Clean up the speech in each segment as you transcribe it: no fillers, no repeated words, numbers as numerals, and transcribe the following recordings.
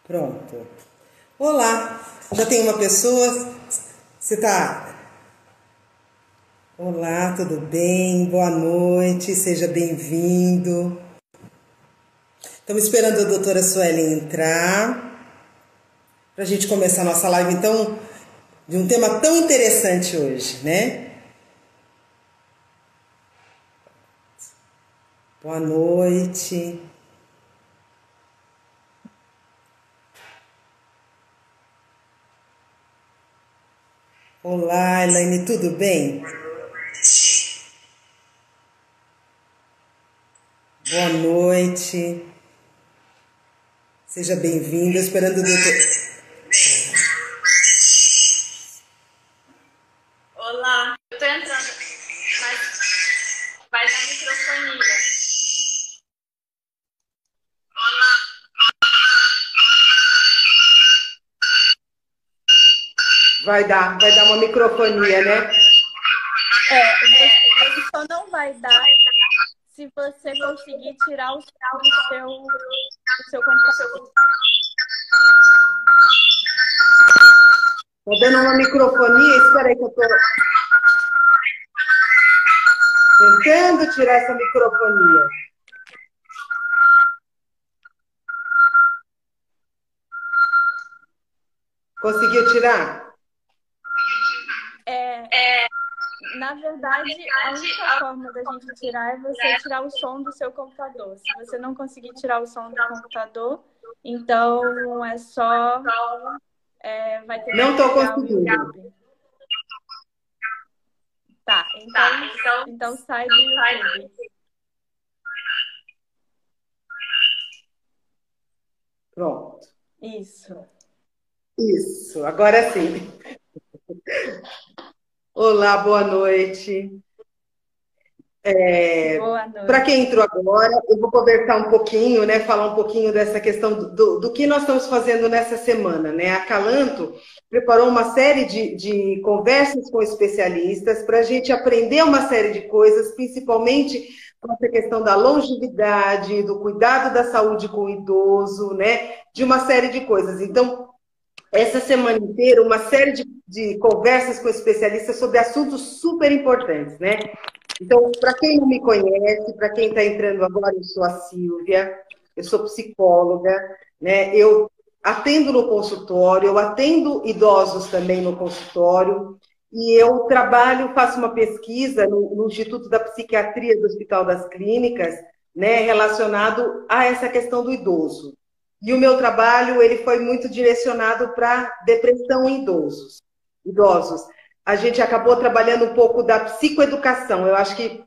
Pronto. Olá, já tem uma pessoa? Você tá? Olá, tudo bem? Boa noite, seja bem-vindo. Estamos esperando a doutora Sueli entrar para a gente começar a nossa live, então, de um tema tão interessante hoje, né? Boa noite. Olá, Elaine, tudo bem? Boa noite. Seja bem-vinda, esperando o doutor. Olá, eu tô entrando, mas vai dar microfonia. Vai dar uma microfonia, né? Ele só não vai dar se você conseguir tirar o som do seu computador. Tá dando uma microfonia, espera aí que eu tô tentando tirar essa microfonia. Conseguiu tirar? Na verdade, a única forma da gente tirar é você tirar o som do seu computador. Se você não conseguir tirar o som do computador, então é só... vai ter que Não tô desligar o conseguindo. YouTube. Tá, então sai do YouTube. Pronto. Isso. Agora sim. Olá, boa noite. Boa noite. Para quem entrou agora, eu vou conversar um pouquinho, né? Falar um pouquinho dessa questão do que nós estamos fazendo nessa semana, né? A Calanto preparou uma série de conversas com especialistas para a gente aprender uma série de coisas, principalmente com essa questão da longevidade, do cuidado da saúde com o idoso, né? De uma série de coisas. Então, essa semana inteira, uma série de conversas com especialistas sobre assuntos super importantes, né? Então, para quem não me conhece, para quem está entrando agora, eu sou a Silvia, eu sou psicóloga, né? Eu atendo no consultório, eu atendo idosos também no consultório, e eu trabalho, faço uma pesquisa no Instituto da Psiquiatria do Hospital das Clínicas, né, relacionado a essa questão do idoso. E o meu trabalho, ele foi muito direcionado para depressão em idosos. A gente acabou trabalhando um pouco da psicoeducação. Eu acho que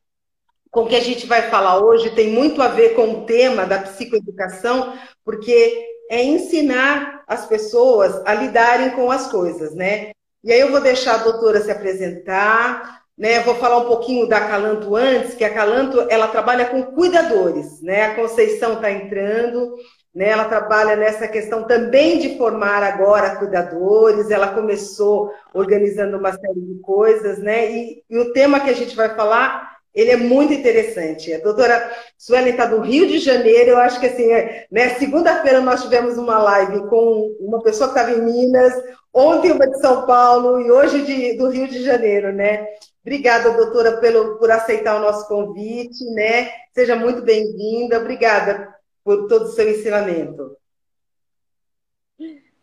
com o que a gente vai falar hoje tem muito a ver com o tema da psicoeducação, porque é ensinar as pessoas a lidarem com as coisas, né? E aí eu vou deixar a doutora se apresentar, né? Vou falar um pouquinho da Calanto antes, que a Calanto, ela trabalha com cuidadores, né? A Conceição está entrando, né? Ela trabalha nessa questão também de formar agora cuidadores, ela começou organizando uma série de coisas, né? E o tema que a gente vai falar, ele é muito interessante. A doutora Sueli está do Rio de Janeiro, eu acho que assim, né? Segunda-feira nós tivemos uma live com uma pessoa que estava em Minas, ontem uma de São Paulo e hoje do Rio de Janeiro, né? Obrigada, doutora, por aceitar o nosso convite, né? Seja muito bem-vinda. Obrigada por todo o seu ensinamento.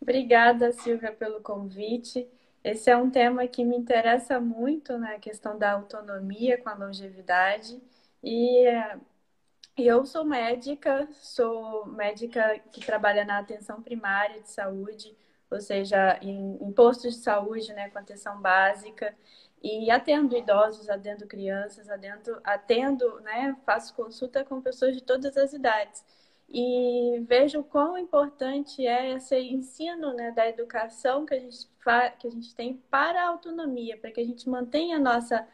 Obrigada, Silvia, pelo convite. Esse é um tema que me interessa muito, né? A questão da autonomia com a longevidade. E eu sou médica que trabalha na atenção primária de saúde, ou seja, em postos de saúde, né, com atenção básica, e atendo idosos, atendo crianças, atendo, né, faço consulta com pessoas de todas as idades. E vejo quão importante é esse ensino, né, da educação que a gente tem para a autonomia, para que a gente mantenha a nossa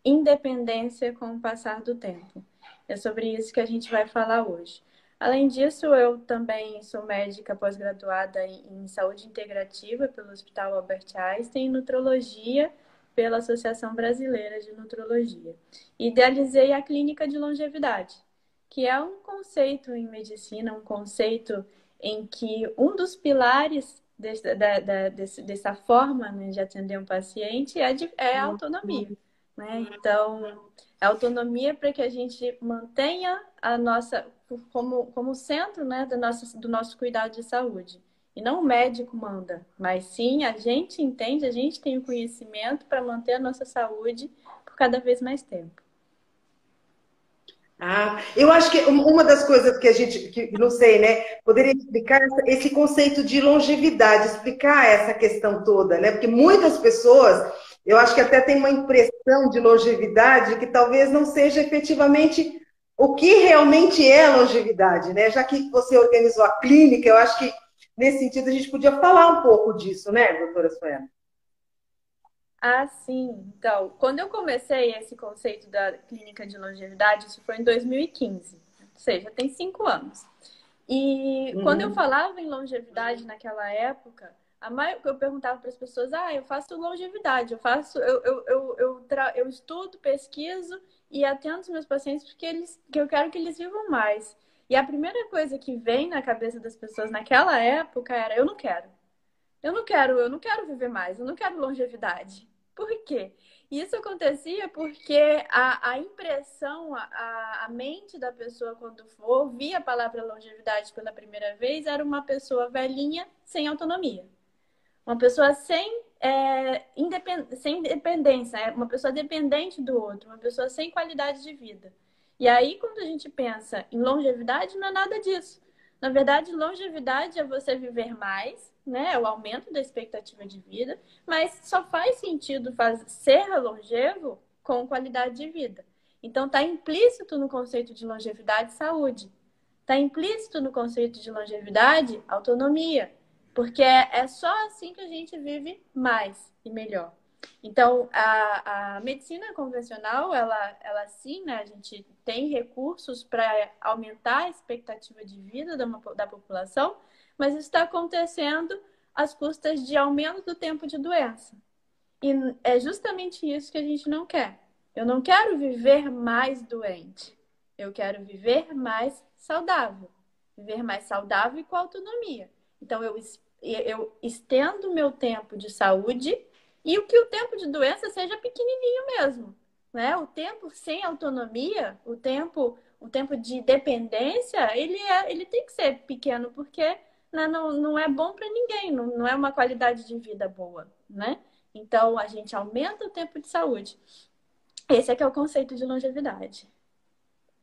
independência com o passar do tempo. É sobre isso que a gente vai falar hoje. Além disso, eu também sou médica pós-graduada em saúde integrativa pelo Hospital Albert Einstein e nutrologia pela Associação Brasileira de Nutrologia. Idealizei a clínica de longevidade, que é um conceito em medicina, um conceito em que um dos pilares dessa forma, né, de atender um paciente é a autonomia, né? Então, a autonomia para que a gente mantenha a nossa como centro, né, do nosso cuidado de saúde. E não o médico manda, mas sim a gente entende, a gente tem o conhecimento para manter a nossa saúde por cada vez mais tempo. Ah, eu acho que uma das coisas que a gente, que, não sei, né, poderia explicar esse conceito de longevidade, explicar essa questão toda, né? Porque muitas pessoas, eu acho que até tem uma impressão de longevidade que talvez não seja efetivamente o que realmente é longevidade, né? Já que você organizou a clínica, eu acho que nesse sentido a gente podia falar um pouco disso, né, doutora Suela? Ah, sim. Então, quando eu comecei esse conceito da clínica de longevidade, isso foi em 2015, ou seja, tem 5 anos. E quando eu Uhum. falava em longevidade naquela época, eu perguntava para as pessoas: ah, eu faço longevidade, eu estudo, pesquiso e atendo os meus pacientes que eu quero que eles vivam mais. E a primeira coisa que vem na cabeça das pessoas naquela época era: eu não quero. Eu não quero viver mais, eu não quero longevidade. Por quê? Isso acontecia porque a impressão, a mente da pessoa, quando ouvia a palavra longevidade pela primeira vez, era uma pessoa velhinha sem autonomia. Uma pessoa sem independência, uma pessoa dependente do outro, uma pessoa sem qualidade de vida. E aí, quando a gente pensa em longevidade, não é nada disso. Na verdade, longevidade é você viver mais, né? É o aumento da expectativa de vida, mas só faz sentido ser longevo com qualidade de vida. Então, está implícito no conceito de longevidade saúde. Está implícito no conceito de longevidade autonomia. Porque é só assim que a gente vive mais e melhor. Então, a medicina convencional, ela sim, né, a gente tem recursos para aumentar a expectativa de vida da população, mas isso está acontecendo às custas de aumento do tempo de doença. E é justamente isso que a gente não quer. Eu não quero viver mais doente. Eu quero viver mais saudável. Viver mais saudável e com autonomia. Então, eu estendo o meu tempo de saúde e o tempo de doença seja pequenininho mesmo. Né? O tempo sem autonomia, o tempo de dependência, ele tem que ser pequeno, porque né, não é bom para ninguém, não é uma qualidade de vida boa, né? Então, a gente aumenta o tempo de saúde. Esse é que é o conceito de longevidade.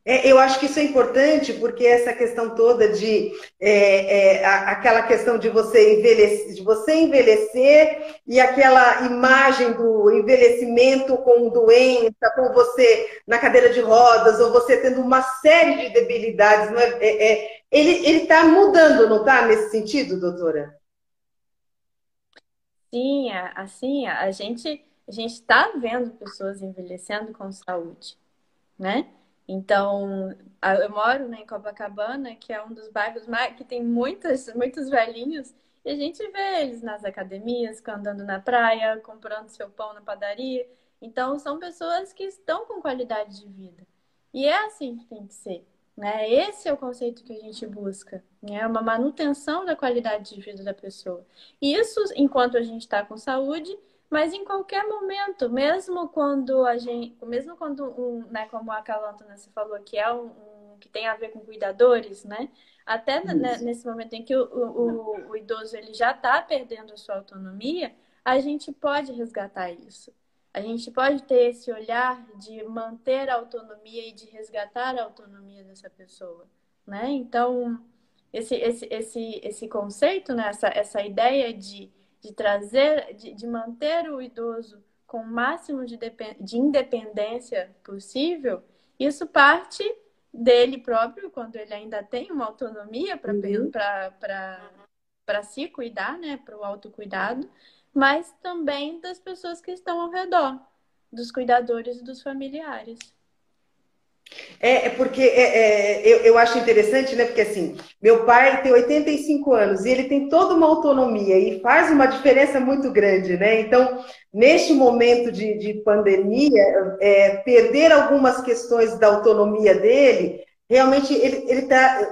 Eu acho que isso é importante porque essa questão toda de aquela questão de você envelhecer e aquela imagem do envelhecimento com doença, com você na cadeira de rodas ou você tendo uma série de debilidades, não ele está mudando, não está nesse sentido, doutora? Sim, assim, a gente está vendo pessoas envelhecendo com saúde, né? Então, eu moro, né, em Copacabana, que é um dos bairros que tem muitos velhinhos, e a gente vê eles nas academias, andando na praia, comprando seu pão na padaria. Então, são pessoas que estão com qualidade de vida. E é assim que tem que ser, né? Esse é o conceito que a gente busca, né? Uma manutenção da qualidade de vida da pessoa. E isso enquanto a gente está com saúde, mas em qualquer momento, mesmo quando né, como a Calantona se falou, que é que tem a ver com cuidadores, né? Até nesse momento em que o idoso ele já está perdendo a sua autonomia, a gente pode resgatar isso. A gente pode ter esse olhar de manter a autonomia e de resgatar a autonomia dessa pessoa, né? Então, esse conceito, né? Essa ideia de trazer, de manter o idoso com o máximo de independência possível, isso parte dele próprio, quando ele ainda tem uma autonomia para se cuidar, né, para o autocuidado, mas também das pessoas que estão ao redor, dos cuidadores e dos familiares. Porque eu acho interessante, né? Porque assim, meu pai tem 85 anos e ele tem toda uma autonomia e faz uma diferença muito grande, né? Então, neste momento de pandemia, perder algumas questões da autonomia dele realmente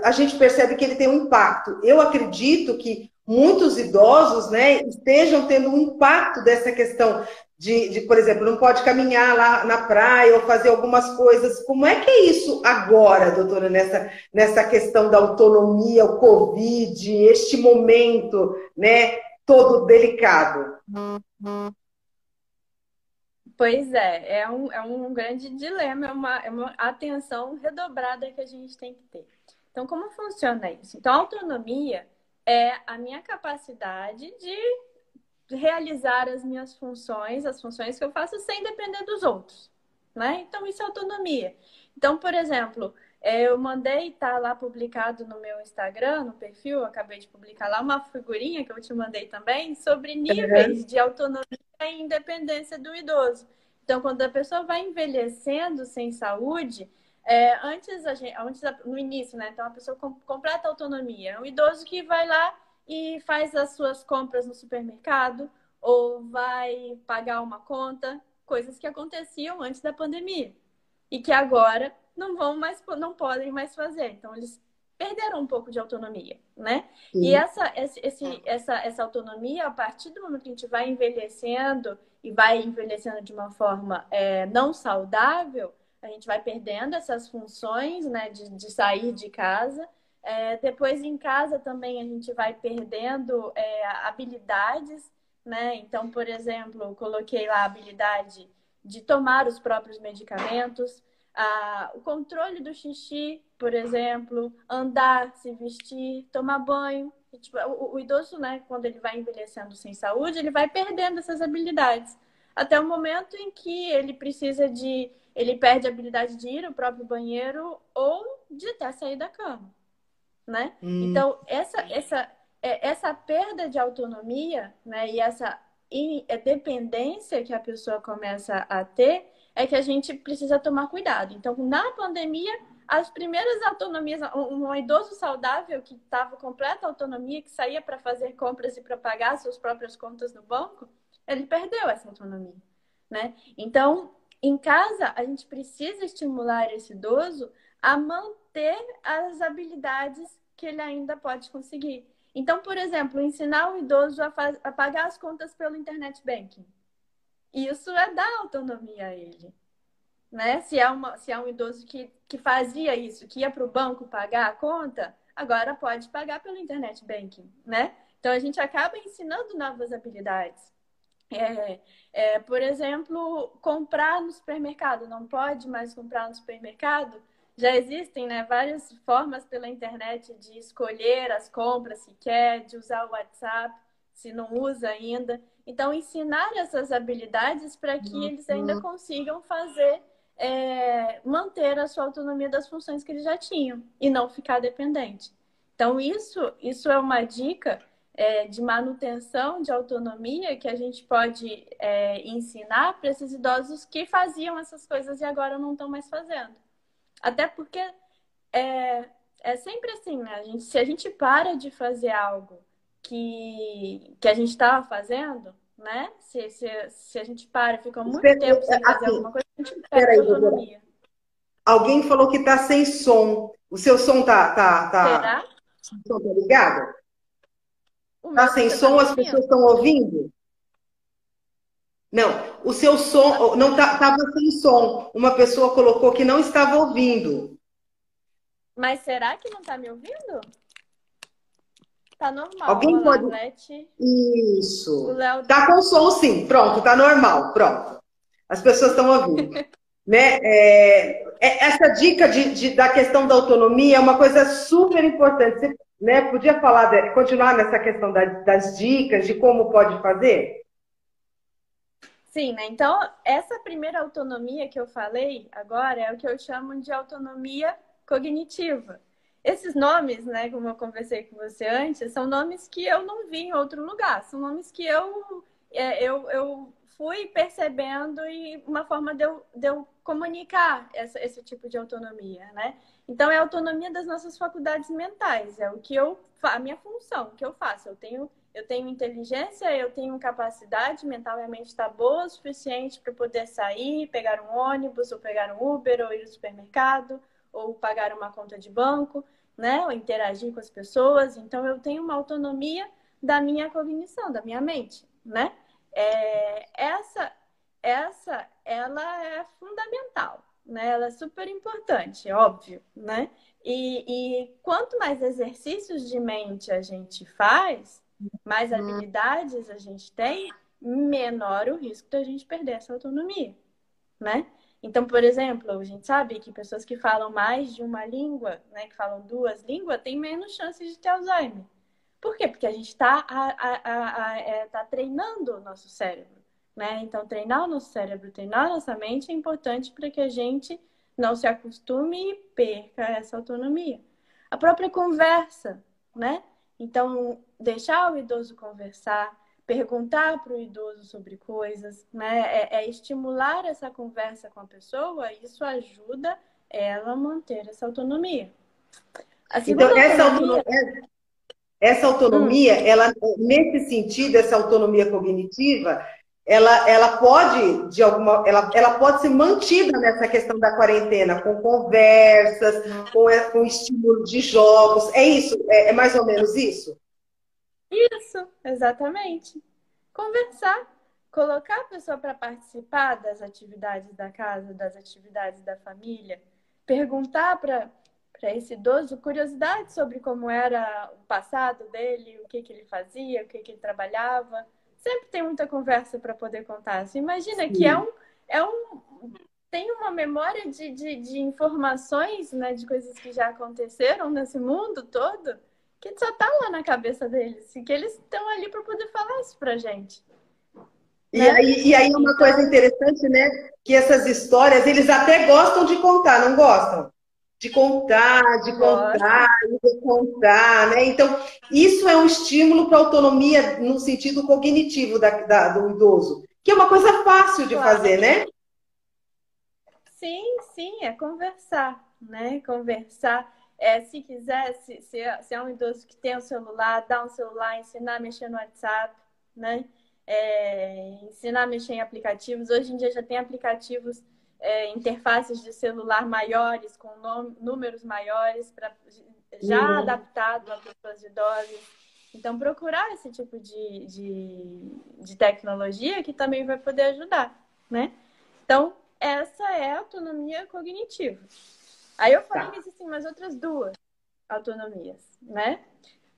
a gente percebe que ele tem um impacto. Eu acredito que muitos idosos, né, estejam tendo um impacto dessa questão por exemplo, não pode caminhar lá na praia ou fazer algumas coisas. Como é que é isso agora, doutora, nessa questão da autonomia, o Covid, este momento, né, todo delicado? Pois é um grande dilema, é uma atenção redobrada que a gente tem que ter. Então, como funciona isso? Então, a autonomia é a minha capacidade de realizar as minhas funções, as funções que eu faço sem depender dos outros, né? Então, isso é autonomia. Então, por exemplo, eu mandei, tá lá publicado no meu Instagram, no perfil, eu acabei de publicar lá uma figurinha que eu te mandei também sobre níveis de autonomia e independência do idoso. Então, quando a pessoa vai envelhecendo sem saúde, no início, né? Então, a pessoa com completa autonomia. É um idoso que vai lá e faz as suas compras no supermercado ou vai pagar uma conta, coisas que aconteciam antes da pandemia e que agora não podem mais fazer. Então, eles perderam um pouco de autonomia, né? Sim. E essa autonomia, a partir do momento que a gente vai envelhecendo e vai envelhecendo de uma forma não saudável, a gente vai perdendo essas funções, né, de sair de casa. Depois, em casa, também a gente vai perdendo habilidades, né? Então, por exemplo, eu coloquei lá a habilidade de tomar os próprios medicamentos, o controle do xixi, por exemplo, andar, se vestir, tomar banho. E, tipo, o idoso, né, quando ele vai envelhecendo sem saúde, ele vai perdendo essas habilidades. Até o momento em que ele ele perde a habilidade de ir ao próprio banheiro ou de até sair da cama, né? Então, essa perda de autonomia, né, e essa dependência que a pessoa começa a ter é que a gente precisa tomar cuidado. Então, na pandemia, as primeiras autonomias, um idoso saudável que estava completa autonomia, que saía para fazer compras e para pagar suas próprias contas no banco, ele perdeu essa autonomia, né? Então, em casa, a gente precisa estimular esse idoso a manter as habilidades que ele ainda pode conseguir. Então, por exemplo, ensinar o idoso a pagar as contas pelo internet banking. Isso é dar autonomia a ele, né? Se é um idoso que fazia isso, que ia para o banco pagar a conta, agora pode pagar pelo internet banking, né? Então, a gente acaba ensinando novas habilidades. Por exemplo, comprar no supermercado. Não pode mais comprar no supermercado? Já existem, né, várias formas pela internet de escolher as compras se quer, de usar o WhatsApp, se não usa ainda. Então, ensinar essas habilidades para que eles ainda consigam manter a sua autonomia das funções que eles já tinham e não ficar dependente. Então, isso é uma dica de manutenção de autonomia que a gente pode ensinar para esses idosos que faziam essas coisas e agora não estão mais fazendo. Até porque é sempre assim, né? Se a gente para de fazer algo que a gente estava fazendo, né? Se a gente para, fica muito tempo sem fazer Assim, alguma coisa, a gente perde peraí, a doutora. autonomia. Alguém falou que está sem som. O seu som Será? o som tá ligado? O Está meu, sem você está som? me As pessoas ouvindo? estão ouvindo? Não, o seu som não estava sem som. Uma pessoa colocou que não estava ouvindo. Mas será que não está me ouvindo? Tá normal, Alguém olha lá, pode. Arlete. O Isso. Léo. Tá com som, sim. Pronto, tá normal. Pronto. As pessoas estão ouvindo. Né? Essa dica da questão da autonomia é uma coisa super importante. Você, né, podia falar, continuar nessa questão das dicas, de como pode fazer? Sim, né? Então, essa primeira autonomia que eu falei agora é o que eu chamo de autonomia cognitiva. Esses nomes, né, como eu conversei com você antes, são nomes que eu não vi em outro lugar. São nomes que eu fui percebendo e uma forma de eu comunicar esse tipo de autonomia, né? Então, é a autonomia das nossas faculdades mentais. É o que a minha função, o que eu faço. Eu tenho inteligência, eu tenho capacidade mental, minha mente está boa o suficiente para poder sair, pegar um ônibus, ou pegar um Uber, ou ir ao supermercado, ou pagar uma conta de banco, né? Ou interagir com as pessoas. Então, eu tenho uma autonomia da minha cognição, da minha mente, né? Ela é fundamental, né? Ela é super importante, óbvio, né? E quanto mais exercícios de mente a gente faz, mais habilidades a gente tem, menor o risco da gente perder essa autonomia, né? Então, por exemplo, a gente sabe que pessoas que falam mais de uma língua, né, que falam duas línguas, têm menos chances de ter Alzheimer. Por quê? Porque a gente está tá treinando o nosso cérebro, né? Então, treinar o nosso cérebro, treinar a nossa mente é importante para que a gente não se acostume e perca essa autonomia. A própria conversa, né? Então, deixar o idoso conversar, perguntar para o idoso sobre coisas, né? Estimular essa conversa com a pessoa, isso ajuda ela a manter essa autonomia. A segunda Então, essa autonomia, ela, nesse sentido, essa autonomia cognitiva, ela pode, ela pode ser mantida nessa questão da quarentena, com conversas, com estímulo de jogos. É isso? É mais ou menos isso? Isso, exatamente. Conversar, colocar a pessoa para participar das atividades da casa, das atividades da família, perguntar para esse idoso curiosidades sobre como era o passado dele, o que ele fazia, o que ele trabalhava. Sempre tem muita conversa para poder contar. Você imagina Sim. que tem uma memória de informações, né, de coisas que já aconteceram nesse mundo todo, que só tá lá na cabeça deles, e que eles estão ali para poder falar isso pra gente. Né? E aí uma coisa interessante, né? Que essas histórias, eles até gostam de contar, não gostam? De contar, e de contar, né? Então, isso é um estímulo para a autonomia no sentido cognitivo do idoso, que é uma coisa fácil de fazer, né? Sim, é conversar, né? Conversar. Se quiser, se é um idoso que tem um celular, dá um celular, ensinar a mexer no WhatsApp, né? Ensinar a mexer em aplicativos. Hoje em dia já tem aplicativos, interfaces de celular maiores, com números maiores, já adaptado a pessoas idosas. Então, procurar esse tipo de tecnologia que também vai poder ajudar, né? Então, essa é a autonomia cognitiva. Aí eu falei que existem mais outras duas autonomias, né?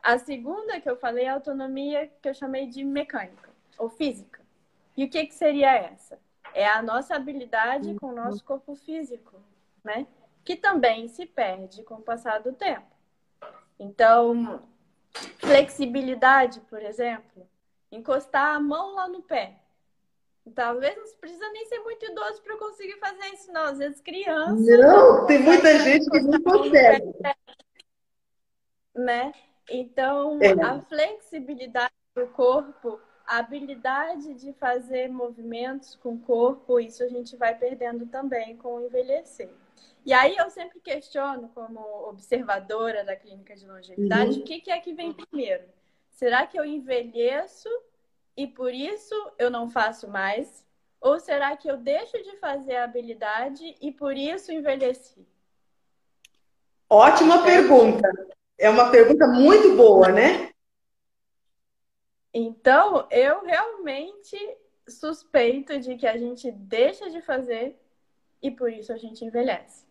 A segunda que eu falei é a autonomia que eu chamei de mecânica ou física. E o que seria essa? É a nossa habilidade com o nosso corpo físico, né? Que também se perde com o passar do tempo. Então, flexibilidade, por exemplo, encostar a mão lá no pé. Talvez não precisa nem ser muito idoso para conseguir fazer isso, não. Às vezes criança... Não, tem muita gente que não consegue. Né? Então, a flexibilidade do corpo, a habilidade de fazer movimentos com o corpo, isso a gente vai perdendo também com o envelhecer. E aí eu sempre questiono, como observadora da clínica de longevidade, o que é que vem primeiro? Será que eu envelheço e por isso eu não faço mais? Ou será que eu deixo de fazer a habilidade e por isso envelheci? Ótima pergunta. É uma pergunta muito boa, né? Então, eu realmente suspeito de que a gente deixa de fazer e por isso a gente envelhece.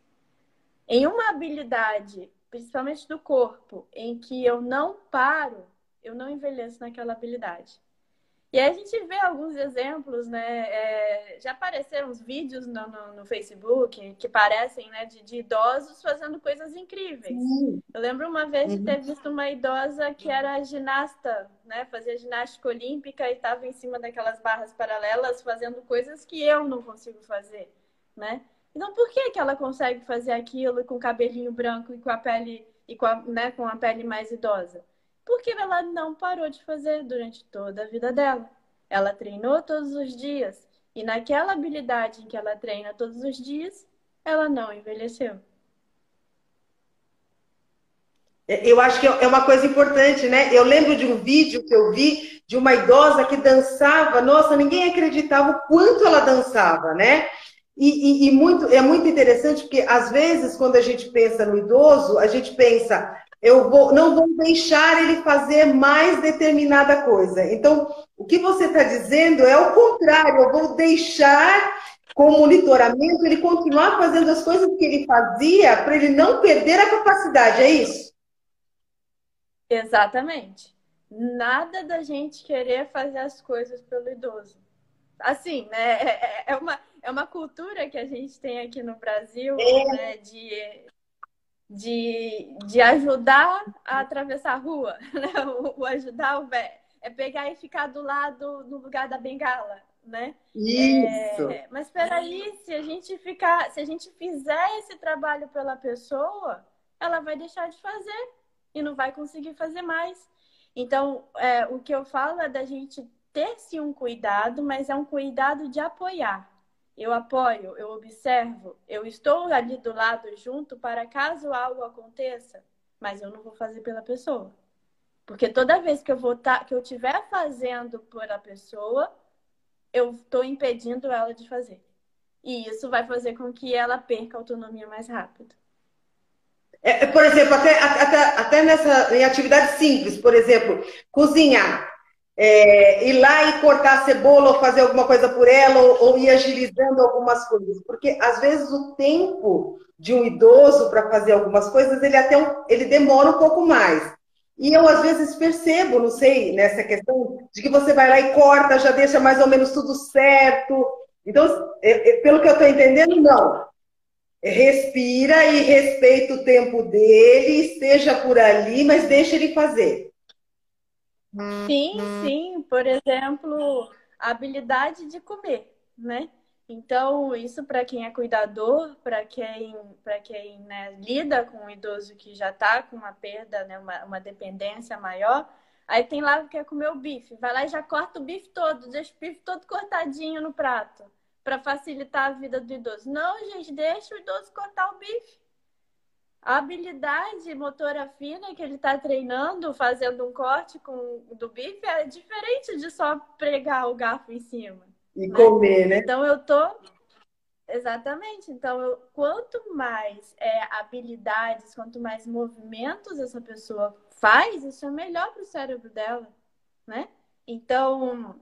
Em uma habilidade, principalmente do corpo, em que eu não paro, eu não envelheço naquela habilidade. E aí a gente vê alguns exemplos, né? Já apareceram uns vídeos no Facebook que parecem, né, de idosos fazendo coisas incríveis. Eu lembro uma vez de ter visto uma idosa que era ginasta, né? Fazia ginástica olímpica e estava em cima daquelas barras paralelas fazendo coisas que eu não consigo fazer, né? Então, por que ela consegue fazer aquilo com o cabelinho branco e com a pele, com a pele mais idosa? Porque ela não parou de fazer durante toda a vida dela. Ela treinou todos os dias. E naquela habilidade em que ela treina todos os dias, ela não envelheceu. Eu acho que é uma coisa importante, né? Eu lembro de um vídeo que eu vi de uma idosa que dançava. Nossa, ninguém acreditava o quanto ela dançava, né? É muito interessante porque, às vezes, quando a gente pensa no idoso, a gente pensa, não vou deixar ele fazer mais determinada coisa. Então, o que você está dizendo é o contrário, eu vou deixar com monitoramento ele continuar fazendo as coisas que ele fazia para ele não perder a capacidade, é isso? Exatamente. Nada da gente querer fazer as coisas pelo idoso. Assim, né? É uma cultura que a gente tem aqui no Brasil, né? De ajudar a atravessar a rua, né? O ajudar o velho. É pegar e ficar do lado, no lugar da bengala, né? Isso. Mas espera aí, se a gente fizer esse trabalho pela pessoa, ela vai deixar de fazer e não vai conseguir fazer mais. Então, o que eu falo é da gente ter sim um cuidado, mas é um cuidado de apoiar. Eu apoio, eu observo, eu estou ali do lado junto para caso algo aconteça, mas eu não vou fazer pela pessoa. Porque toda vez que que eu estiver fazendo pela pessoa, eu estou impedindo ela de fazer. E isso vai fazer com que ela perca a autonomia mais rápido. Por exemplo, até em atividades simples, por exemplo, cozinhar. Ir lá e cortar a cebola ou fazer alguma coisa por ela ou ir agilizando algumas coisas. Porque, às vezes, o tempo de um idoso para fazer algumas coisas, ele demora um pouco mais. E eu, às vezes, percebo, não sei, nessa questão de que você vai lá e corta, já deixa mais ou menos tudo certo. Então, pelo que eu estou entendendo, não. Respira e respeita o tempo dele, esteja por ali, mas deixa ele fazer. Sim, sim. Por exemplo, a habilidade de comer, né? Então, isso para quem é cuidador, para quem né, lida com um idoso que já está com uma perda, né, uma dependência maior, aí tem lá que quer comer o bife. Vai lá e já corta o bife todo, deixa o bife todo cortadinho no prato, para facilitar a vida do idoso. Não, gente, deixa o idoso cortar o bife. A habilidade motora fina que ele está treinando, fazendo um corte do bife, é diferente de só pregar o garfo em cima. E né? Comer, né? Então, Exatamente. Então, quanto mais habilidades, quanto mais movimentos essa pessoa faz, isso é melhor para o cérebro dela, né? Então,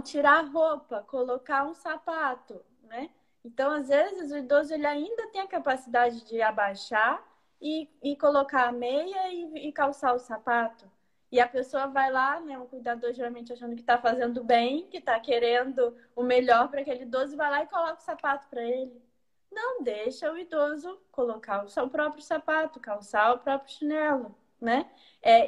tirar a roupa, colocar um sapato, né? Então, às vezes, o idoso ele ainda tem a capacidade de abaixar e colocar a meia e calçar o sapato. E a pessoa vai lá, né? O cuidador geralmente achando que está fazendo bem, que está querendo o melhor para aquele idoso, vai lá e coloca o sapato para ele. Não deixa o idoso colocar o seu próprio sapato, calçar o próprio chinelo, né?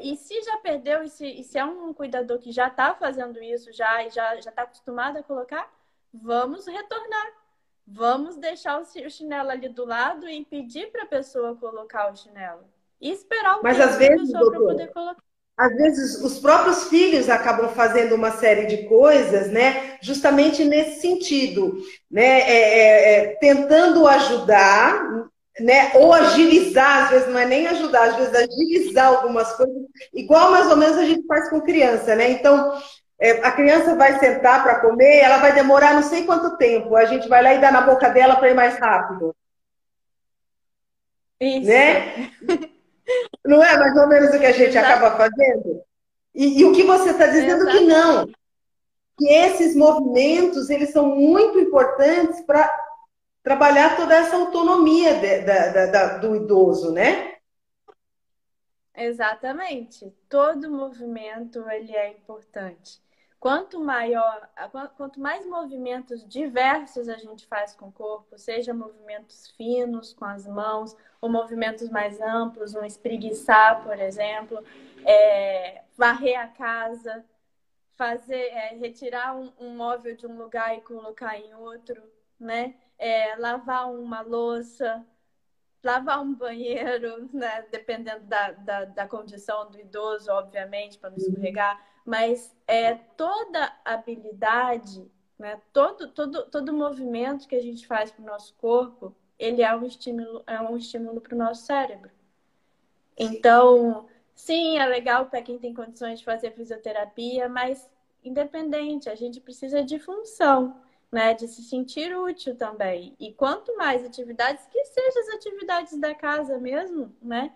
E se já perdeu, e se é um cuidador que já está fazendo isso, já está acostumado a colocar, vamos retornar. Vamos deixar o chinelo ali do lado e pedir para a pessoa colocar o chinelo. E esperar o Mas, tempo às vezes, da pessoa para poder colocar. Às vezes, os próprios filhos acabam fazendo uma série de coisas, né? Justamente nesse sentido, né? Tentando ajudar, né? Ou agilizar, às vezes não é nem ajudar, às vezes agilizar algumas coisas, igual mais ou menos a gente faz com criança, né? Então, a criança vai sentar para comer, ela vai demorar não sei quanto tempo, a gente vai lá e dá na boca dela para ir mais rápido. Isso. Né? Não é mais ou menos o que a gente acaba fazendo? E o que você está dizendo que não. Que esses movimentos, eles são muito importantes para trabalhar toda essa autonomia do idoso, né? Exatamente. Todo movimento, ele é importante. Quanto mais movimentos diversos a gente faz com o corpo, seja movimentos finos com as mãos, ou movimentos mais amplos, um espreguiçar, por exemplo, varrer a casa, retirar um móvel de um lugar e colocar em outro, né? Lavar uma louça, lavar um banheiro, né? Dependendo da condição do idoso, obviamente, para não escorregar, mas toda habilidade, né? Todo movimento que a gente faz para o nosso corpo, ele é um estímulo para o nosso cérebro. Então, sim, é legal para quem tem condições de fazer fisioterapia, mas independente, a gente precisa de função. né? De se sentir útil também. E quanto mais atividades, que sejam as atividades da casa mesmo, né?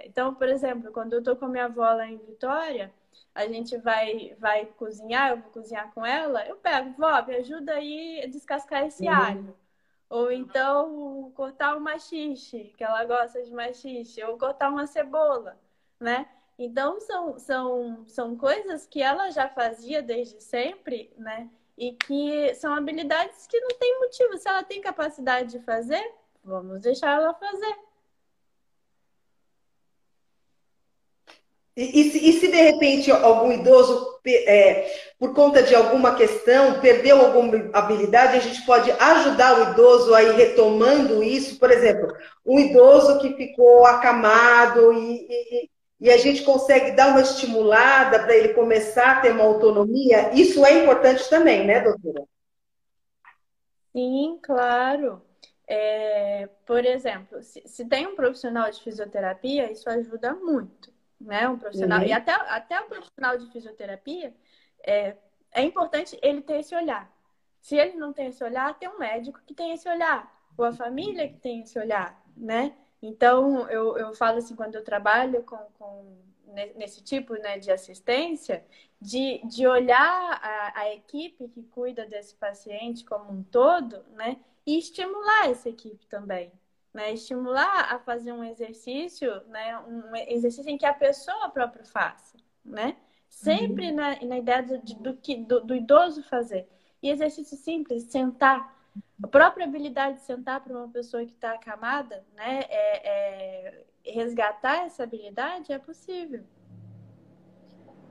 Então, por exemplo, quando eu tô com a minha avó lá em Vitória, a gente vai cozinhar, eu vou cozinhar com ela, eu pego, vó, me ajuda aí a descascar esse alho. Ou então cortar um maxixe, que ela gosta de maxixe, ou cortar uma cebola, né? Então são coisas que ela já fazia desde sempre, né? E que são habilidades que não tem motivo. Se ela tem capacidade de fazer, vamos deixar ela fazer. E se de repente algum idoso, por conta de alguma questão, perdeu alguma habilidade, a gente pode ajudar o idoso a ir retomando isso? Por exemplo, um idoso que ficou acamado e a gente consegue dar uma estimulada para ele começar a ter uma autonomia, isso é importante também, né, doutora? Sim, claro. Por exemplo, se tem um profissional de fisioterapia, isso ajuda muito, né? Um profissional, e Uhum. até o profissional de fisioterapia, é, é importante ele ter esse olhar. Se ele não tem esse olhar, tem um médico que tem esse olhar, ou a família que tem esse olhar, né? Então, eu falo assim, quando eu trabalho nesse tipo, né, de assistência, de olhar a equipe que cuida desse paciente como um todo, né? E estimular essa equipe também, né? Estimular a fazer um exercício, né? Um exercício em que a pessoa própria faça, né? Sempre na ideia do idoso fazer. E exercício simples, sentar. A própria habilidade de sentar para uma pessoa que está acamada, né? Resgatar essa habilidade é possível.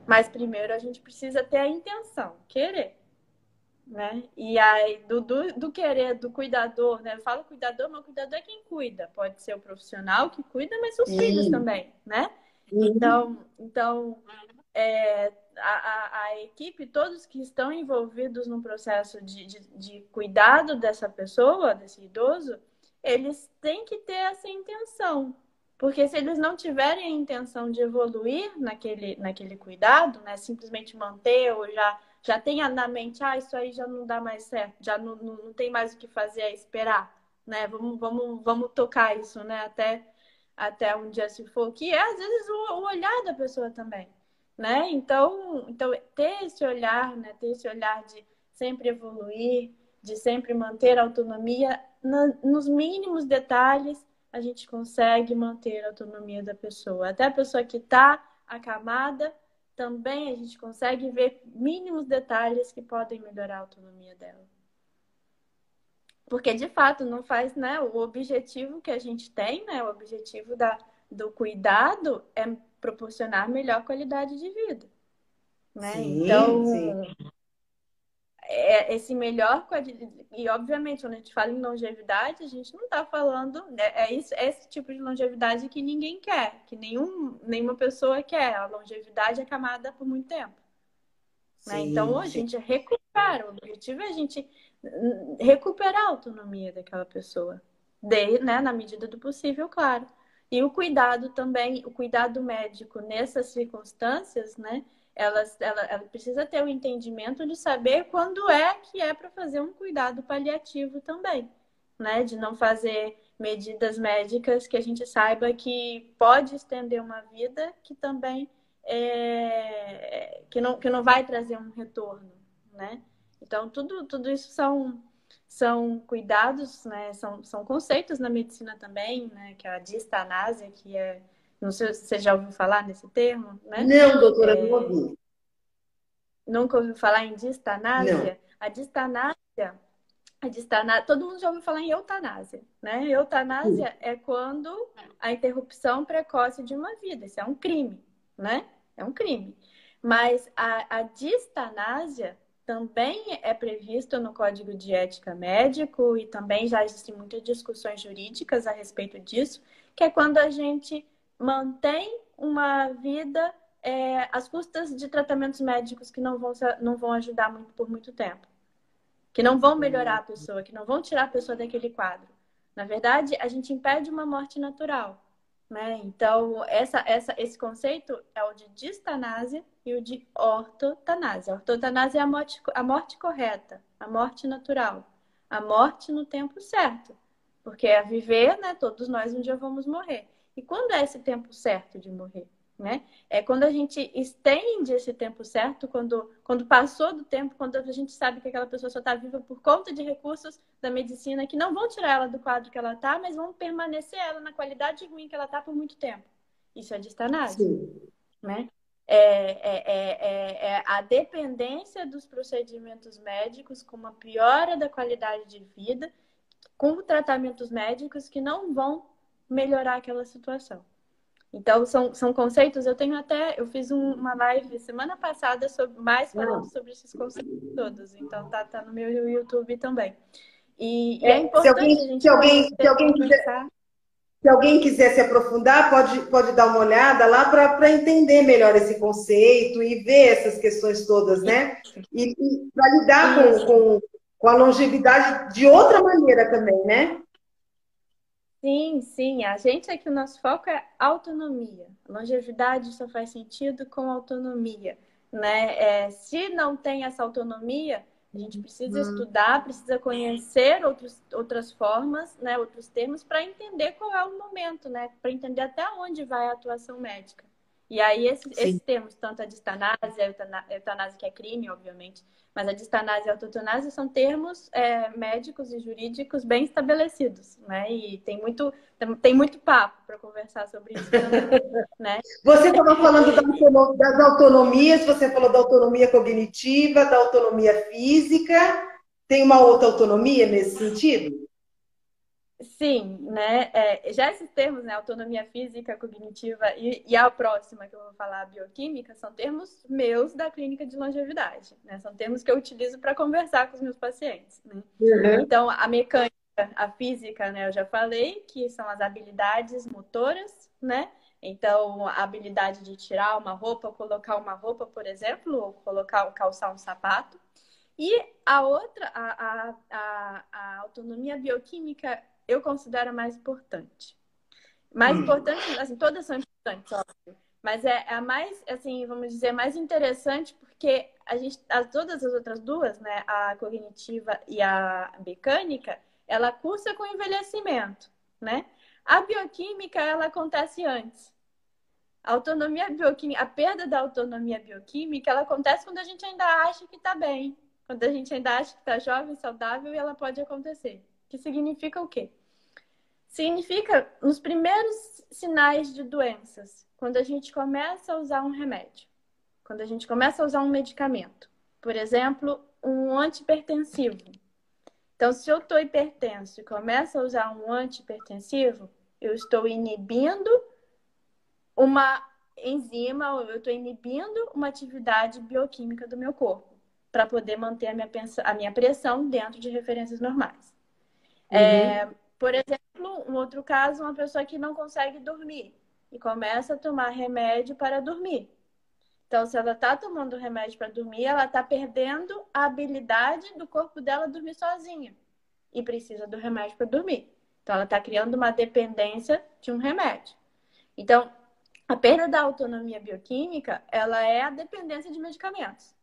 Mas primeiro a gente precisa ter a intenção, querer, né? E aí, do querer, do cuidador, né? Eu falo cuidador, mas o cuidador é quem cuida. Pode ser o profissional que cuida, mas os filhos Sim. também, né? Uhum. Então a equipe, todos que estão envolvidos no processo de cuidado dessa pessoa, desse idoso, eles têm que ter essa intenção. Porque se eles não tiverem a intenção de evoluir naquele cuidado, né, simplesmente manter ou já tenha na mente, isso aí já não dá mais certo, já não tem mais o que fazer, é esperar, né? Vamos tocar isso, né? Até um dia se for, que é às vezes o olhar da pessoa também, né? Então ter esse olhar, né? Ter esse olhar de sempre evoluir, de sempre manter a autonomia, nos mínimos detalhes a gente consegue manter a autonomia da pessoa. Até a pessoa que está acamada, também a gente consegue ver mínimos detalhes que podem melhorar a autonomia dela. Porque, de fato, não faz, né? O objetivo que a gente tem, né? O objetivo do cuidado é proporcionar melhor qualidade de vida, né? Sim, sim. Então, esse melhor e obviamente quando a gente fala em longevidade a gente não está falando, né, é esse tipo de longevidade que ninguém quer, que nenhuma pessoa quer. A longevidade é acamada por muito tempo, né? Então Sim, a sim. gente recupera, o objetivo é a gente recuperar a autonomia daquela pessoa, né, na medida do possível, claro. E o cuidado também, o cuidado médico nessas circunstâncias, né? Ela precisa ter o entendimento de saber quando é que é para fazer um cuidado paliativo também, né? De não fazer medidas médicas que a gente saiba que pode estender uma vida que também que não vai trazer um retorno, né? Então, tudo isso são cuidados, né? São conceitos na medicina também, né? Que é a distanásia, que é... Não sei se você já ouviu falar nesse termo, né? Não, doutora, não ouvi. Nunca ouviu falar em Não. distanásia? Todo mundo já ouviu falar em eutanásia, né? Eutanásia é quando a interrupção precoce de uma vida. Isso é um crime, né? É um crime. Mas a distanásia também é previsto no Código de Ética Médico e também já existem muitas discussões jurídicas a respeito disso, que é quando a gente mantém uma vida às custas de tratamentos médicos que não vão ajudar muito por muito tempo, que não vão melhorar a pessoa, que não vão tirar a pessoa daquele quadro. Na verdade, a gente impede uma morte natural, né? Então, esse conceito é o de distanásia e o de ortotanásia. A ortotanásia é a morte correta, a morte natural, a morte no tempo certo. Porque é viver, né? Todos nós um dia vamos morrer. E quando é esse tempo certo de morrer? Né? É quando a gente estende esse tempo certo, quando passou do tempo, quando a gente sabe que aquela pessoa só está viva por conta de recursos da medicina que não vão tirar ela do quadro que ela está, mas vão permanecer ela na qualidade ruim que ela está por muito tempo. Isso é distanásia, né? É a dependência dos procedimentos médicos com uma piora da qualidade de vida, com tratamentos médicos que não vão melhorar aquela situação. Então, são conceitos, eu fiz uma live semana passada falando sobre esses conceitos todos. Então, tá no meu YouTube também. E é importante a gente se alguém quiser se aprofundar, pode dar uma olhada lá para entender melhor esse conceito e ver essas questões todas, né? E para lidar com a longevidade de outra maneira também, né? Sim. A gente aqui, o nosso foco é autonomia. A longevidade só faz sentido com autonomia, né? Se não tem essa autonomia, a gente precisa estudar, precisa conhecer outras formas, né? Outros termos, para entender qual é o momento, né? Para entender até onde vai a atuação médica. E aí, esses termos, tanto a distanásia, a eutanásia, que é crime, obviamente, mas a distanásia e a autotanásia são termos médicos e jurídicos bem estabelecidos, né? E tem muito papo para conversar sobre isso também, né? Você estava falando das autonomias, você falou da autonomia cognitiva, da autonomia física. Tem uma outra autonomia nesse sentido? Sim, né? Já esses termos, né? Autonomia física, cognitiva e a próxima que eu vou falar, a bioquímica, são termos meus da clínica de longevidade, né? São termos que eu utilizo para conversar com os meus pacientes, né? Então, a mecânica, a física, né? Eu já falei que são as habilidades motoras, né? Então, a habilidade de tirar uma roupa, colocar uma roupa, por exemplo, ou calçar um sapato. E a outra, a autonomia bioquímica, eu considero a mais importante. Mais importante, assim, todas são importantes, óbvio. Mas é a mais, assim, vamos dizer, mais interessante porque todas as outras duas, né, a cognitiva e a mecânica, ela cursa com o envelhecimento, né? A bioquímica, ela acontece antes. A autonomia bioquímica, a perda da autonomia bioquímica, ela acontece quando a gente ainda acha que está bem. Quando a gente ainda acha que está jovem, saudável, e ela pode acontecer. Que significa o quê? Significa nos primeiros sinais de doenças, quando a gente começa a usar um remédio, quando a gente começa a usar um medicamento. Por exemplo, um antihipertensivo. Então, se eu estou hipertenso e começo a usar um antihipertensivo, eu estou inibindo uma enzima, ou eu estou inibindo uma atividade bioquímica do meu corpo, para poder manter a minha pressão dentro de referências normais. Por exemplo, um outro caso, uma pessoa que não consegue dormir e começa a tomar remédio para dormir. Então, se ela está tomando remédio para dormir, ela está perdendo a habilidade do corpo dela dormir sozinha e precisa do remédio para dormir. Então, ela está criando uma dependência de um remédio. Então, a perda da autonomia bioquímica, ela é a dependência de medicamentos.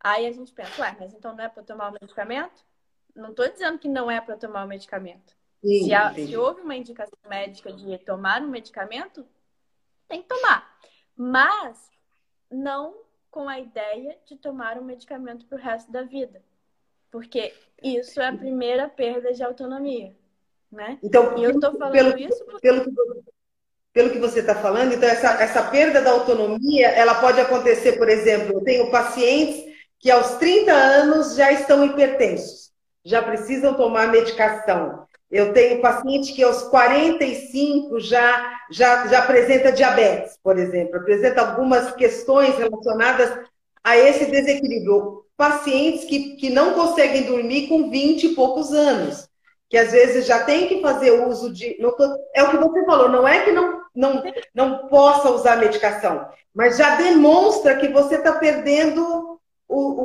Aí a gente pensa, mas então não é para tomar o medicamento? Não estou dizendo que não é para tomar o medicamento. Se houve uma indicação médica de tomar um medicamento, tem que tomar. Mas não com a ideia de tomar um medicamento para o resto da vida. Porque isso é a primeira perda de autonomia, né? Então, e eu estou falando isso porque... Pelo que você está falando, então essa perda da autonomia, ela pode acontecer, por exemplo, eu tenho pacientes que aos 30 anos já estão hipertensos, já precisam tomar medicação. Eu tenho paciente que aos 45 já apresenta diabetes, por exemplo, apresenta algumas questões relacionadas a esse desequilíbrio. Pacientes que não conseguem dormir com 20 e poucos anos, que às vezes já tem que fazer uso de... É o que você falou, não é que não possa usar medicação, mas já demonstra que você está perdendo,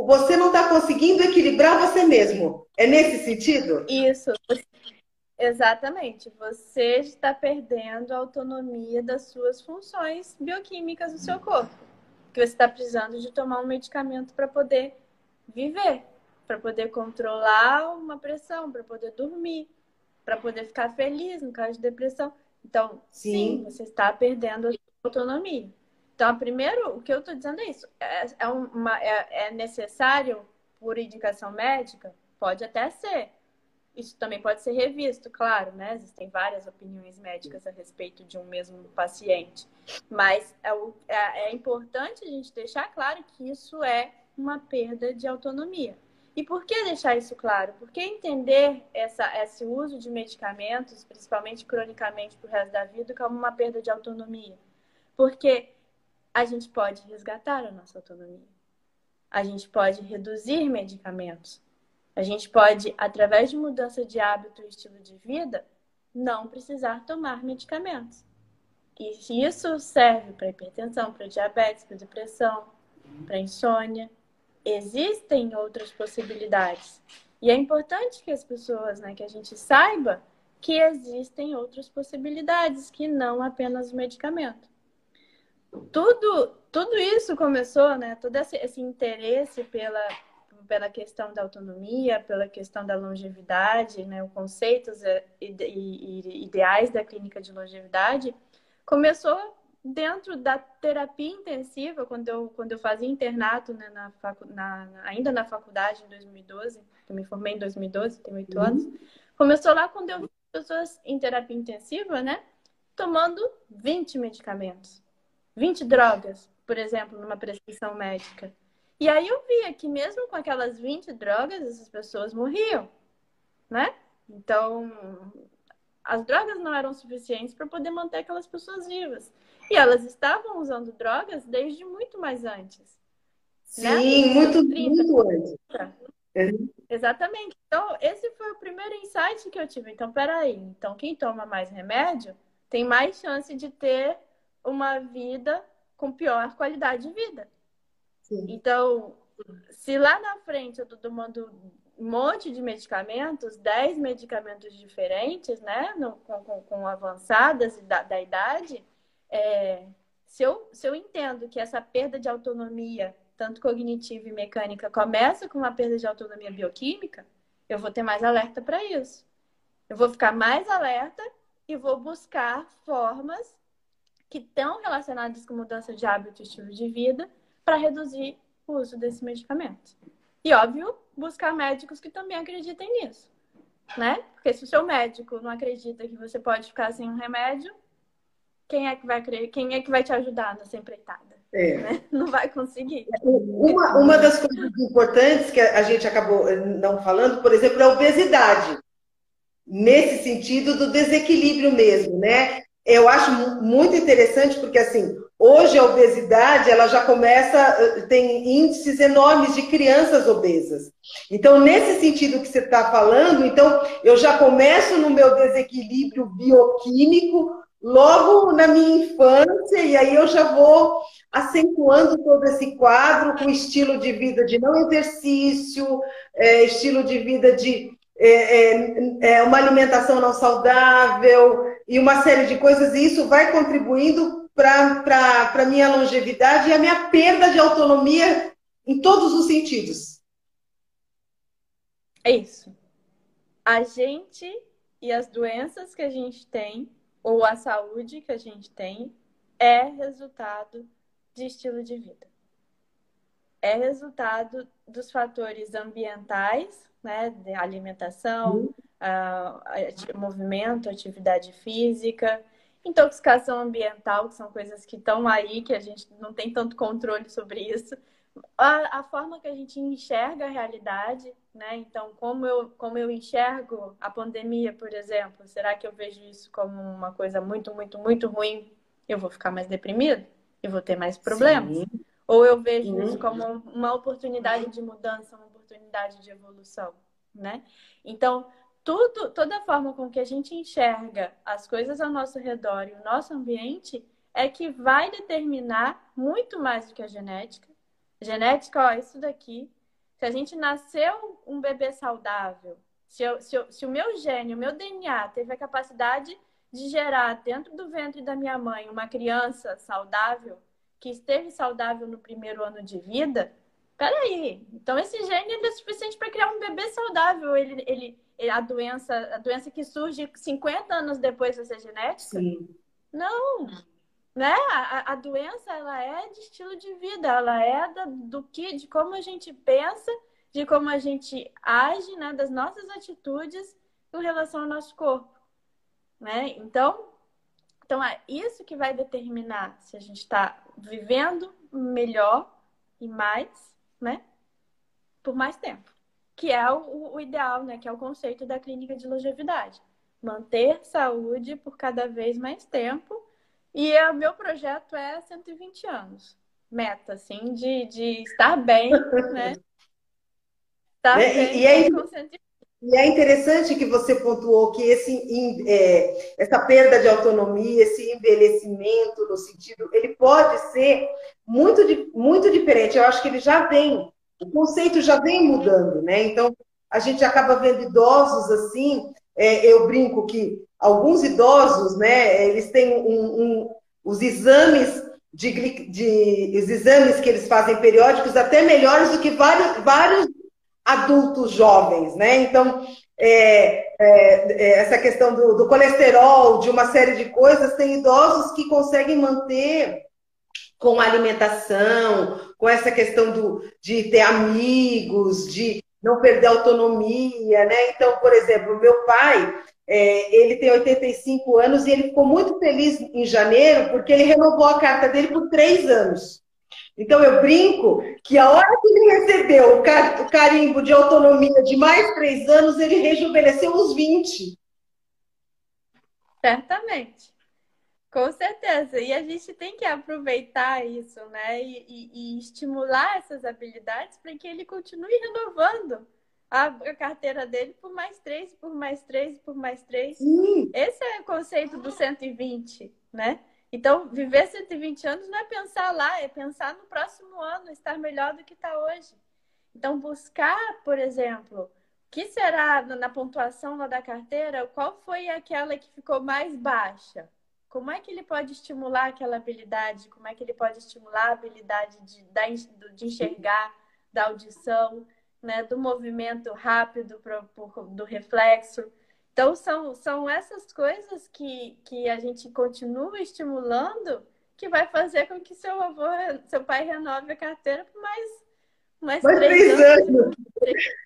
você não está conseguindo equilibrar você mesmo. É nesse sentido? Isso. Exatamente. Você está perdendo a autonomia das suas funções bioquímicas do seu corpo. Que você está precisando de tomar um medicamento para poder viver, para poder controlar uma pressão, para poder dormir, para poder ficar feliz no caso de depressão. Então, sim, Sim, você está perdendo a sua autonomia. Então, primeiro, o que eu estou dizendo é isso. É necessário por indicação médica? Pode até ser. Isso também pode ser revisto, claro, né? Existem várias opiniões médicas a respeito de um mesmo paciente. Mas é importante a gente deixar claro que isso é uma perda de autonomia. E por que deixar isso claro? Porque entender esse uso de medicamentos, principalmente cronicamente para o resto da vida, como uma perda de autonomia. Porque a gente pode resgatar a nossa autonomia. A gente pode reduzir medicamentos. A gente pode, através de mudança de hábito e estilo de vida, não precisar tomar medicamentos. E isso serve para hipertensão, para diabetes, para depressão, para insônia. Existem outras possibilidades. E é importante que as pessoas, né, que a gente saiba que existem outras possibilidades, que não apenas o medicamento. Tudo isso começou, né? Todo esse interesse pela questão da autonomia, pela questão da longevidade, né? Os conceitos e ideais da clínica de longevidade, começou dentro da terapia intensiva, quando eu fazia internato, né, ainda na faculdade, em 2012, eu me formei em 2012, tenho 8 anos. Começou lá quando eu vi pessoas em terapia intensiva, né, tomando 20 medicamentos. 20 drogas, por exemplo, numa prescrição médica. E aí eu via que mesmo com aquelas 20 drogas, essas pessoas morriam, né? Então, as drogas não eram suficientes para poder manter aquelas pessoas vivas. E elas estavam usando drogas desde muito mais antes, né? sim, Nos seus muito, 30. muito antes. Exatamente. Então, esse foi o primeiro insight que eu tive. Então, peraí. Então, quem toma mais remédio tem mais chance de ter uma vida com pior qualidade de vida. Sim. Então, se lá na frente eu estou tomando um monte de medicamentos, 10 medicamentos diferentes, né, com avançadas da idade, se eu entendo que essa perda de autonomia, tanto cognitiva e mecânica, começa com uma perda de autonomia bioquímica, eu vou ter mais alerta para isso. Eu vou ficar mais alerta e vou buscar formas que estão relacionadas com mudança de hábito e estilo de vida para reduzir o uso desse medicamento. E, óbvio, buscar médicos que também acreditem nisso, né? Porque se o seu médico não acredita que você pode ficar sem um remédio, quem é que vai te ajudar nessa empreitada? É. Né? Não vai conseguir. Uma das coisas importantes que a gente acabou não falando, por exemplo, é a obesidade. Nesse sentido do desequilíbrio mesmo, né? Eu acho muito interessante porque, assim, hoje a obesidade, ela já começa, tem índices enormes de crianças obesas. Então, nesse sentido que você está falando, então, eu já começo no meu desequilíbrio bioquímico logo na minha infância, e aí eu já vou acentuando todo esse quadro com estilo de vida de não exercício, estilo de vida de uma alimentação não saudável e uma série de coisas, e isso vai contribuindo para a minha longevidade e a minha perda de autonomia em todos os sentidos. É isso. A gente e as doenças que a gente tem, ou a saúde que a gente tem, é resultado de estilo de vida. É resultado dos fatores ambientais, né, de alimentação, movimento, atividade física, intoxicação ambiental, que são coisas que estão aí, que a gente não tem tanto controle sobre isso. A forma que a gente enxerga a realidade, né? Então, como eu enxergo a pandemia, por exemplo, será que eu vejo isso como uma coisa muito, muito, muito ruim? Eu vou ficar mais deprimido? Eu vou ter mais problemas? Sim. Ou eu vejo isso como uma oportunidade de mudança, uma oportunidade de evolução, né? Então, toda a forma com que a gente enxerga as coisas ao nosso redor e o nosso ambiente é que vai determinar muito mais do que a genética. Genética, ó, isso daqui. Se a gente nasceu um bebê saudável, Se o meu gene, o meu DNA teve a capacidade de gerar dentro do ventre da minha mãe uma criança saudável, que esteve saudável no primeiro ano de vida, peraí, então esse gene é suficiente para criar um bebê saudável. A doença que surge 50 anos depois dessa genética? Sim. Não, né? A doença, ela é de estilo de vida, ela é de como a gente pensa, de como a gente age, né? Das nossas atitudes em relação ao nosso corpo, né? Então é isso que vai determinar se a gente está vivendo melhor e mais, né? Por mais tempo. Que é o ideal, né? Que é o conceito da clínica de longevidade. Manter saúde por cada vez mais tempo. E o meu projeto é 120 anos. Meta, assim, de estar bem, né? Estar bem com 120. E é interessante que você pontuou que essa perda de autonomia, esse envelhecimento no sentido, ele pode ser muito diferente. Eu acho que ele já vem, o conceito já vem mudando, né? Então, a gente acaba vendo idosos assim, eu brinco que alguns idosos, né, eles têm os exames os exames que eles fazem periódicos até melhores do que vários adultos jovens, né? Então, essa questão do colesterol, de uma série de coisas, tem idosos que conseguem manter com a alimentação, com essa questão de ter amigos, de não perder a autonomia, né? Então, por exemplo, meu pai, ele tem 85 anos e ele ficou muito feliz em janeiro porque ele renovou a carta dele por 3 anos. Então, eu brinco que a hora que ele recebeu o carimbo de autonomia de mais 3 anos, ele rejuvenesceu uns 20. Certamente. Com certeza. E a gente tem que aproveitar isso, né? E estimular essas habilidades para que ele continue renovando a carteira dele por mais 3, por mais 3, por mais 3. Esse é o conceito do 120, né? Então, viver 120 anos não é pensar lá, é pensar no próximo ano, estar melhor do que está hoje. Então, buscar, por exemplo, o que será na pontuação lá da carteira, qual foi aquela que ficou mais baixa? Como é que ele pode estimular aquela habilidade? Como é que ele pode estimular a habilidade de enxergar, da audição, né? Do movimento rápido do reflexo? Então, são essas coisas que a gente continua estimulando que vai fazer com que seu pai renove a carteira por mais 3 anos.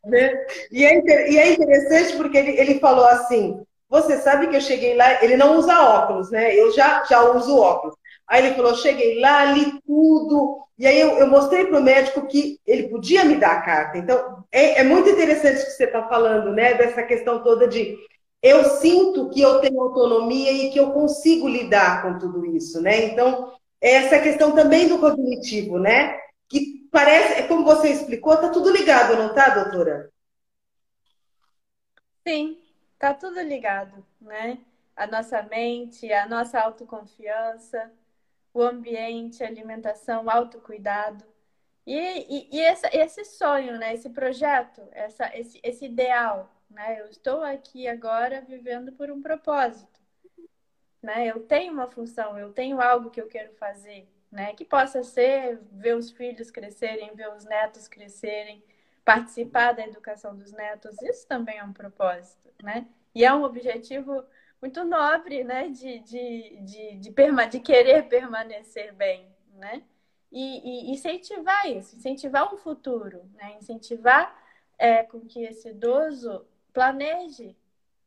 Né? E é interessante porque ele falou assim, você sabe que eu cheguei lá, ele não usa óculos, né? Eu já uso óculos. Aí ele falou, cheguei lá, li tudo, e aí eu mostrei para o médico que ele podia me dar a carta. Então, é muito interessante o que você está falando, né? Dessa questão toda de eu sinto que eu tenho autonomia e que eu consigo lidar com tudo isso, né? Então, essa questão também do cognitivo, né? Que parece, como você explicou, tá tudo ligado, não tá, doutora? Sim, tá tudo ligado, né? A nossa mente, a nossa autoconfiança, o ambiente, a alimentação, o autocuidado. E esse sonho, né? Esse projeto, esse ideal, né? Eu estou aqui agora vivendo por um propósito, né? Eu tenho uma função, eu tenho algo que eu quero fazer, né? Que possa ser ver os filhos crescerem, ver os netos crescerem, participar da educação dos netos. Isso também é um propósito, né? E é um objetivo muito nobre, né? De querer permanecer bem, né? E incentivar isso, incentivar um futuro, né? Incentivar com que esse idoso planeje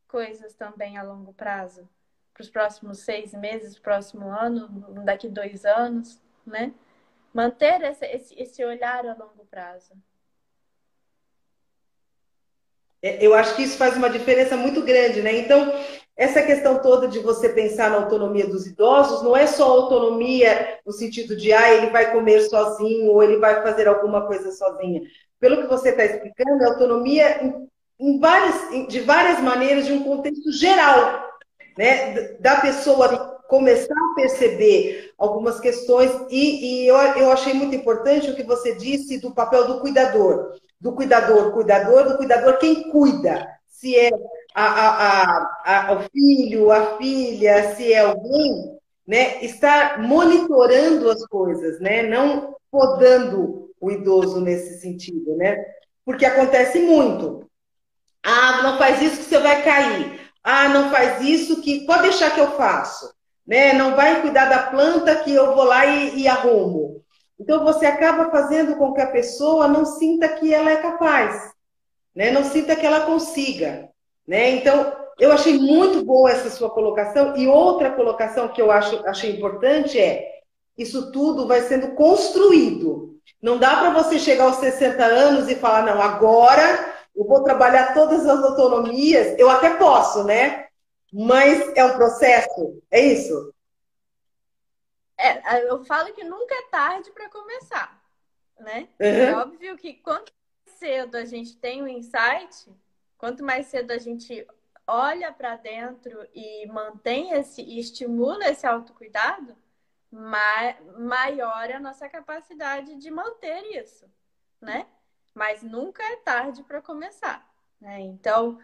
coisas também a longo prazo, para os próximos 6 meses, próximo ano, daqui 2 anos, né? Manter esse olhar a longo prazo. Eu acho que isso faz uma diferença muito grande, né? Então, essa questão toda de você pensar na autonomia dos idosos não é só autonomia no sentido de, ele vai comer sozinho ou ele vai fazer alguma coisa sozinha. Pelo que você está explicando, é autonomia de várias maneiras, de um contexto geral, né? Da pessoa começar a perceber algumas questões e eu achei muito importante o que você disse do papel do cuidador, cuidador, quem cuida. se é o filho, a filha, se é alguém, né, estar monitorando as coisas, né, não podando o idoso nesse sentido, né, porque acontece muito. Ah, não faz isso que você vai cair. Ah, não faz isso que pode deixar que eu faço, né? Não vai cuidar da planta que eu vou lá e arrumo. Então você acaba fazendo com que a pessoa não sinta que ela é capaz, né? Não sinta que ela consiga, né? Então eu achei muito boa essa sua colocação e outra colocação que eu achei importante é isso tudo vai sendo construído. Não dá para você chegar aos 60 anos e falar, não, agora eu vou trabalhar todas as autonomias. Eu até posso, né? Mas é um processo, é isso? Eu falo que nunca é tarde para começar, né? É Uhum. óbvio que quanto mais cedo a gente tem o insight, quanto mais cedo a gente olha para dentro e mantém e estimula esse autocuidado, maior é a nossa capacidade de manter isso, né? Mas nunca é tarde para começar, né? Então,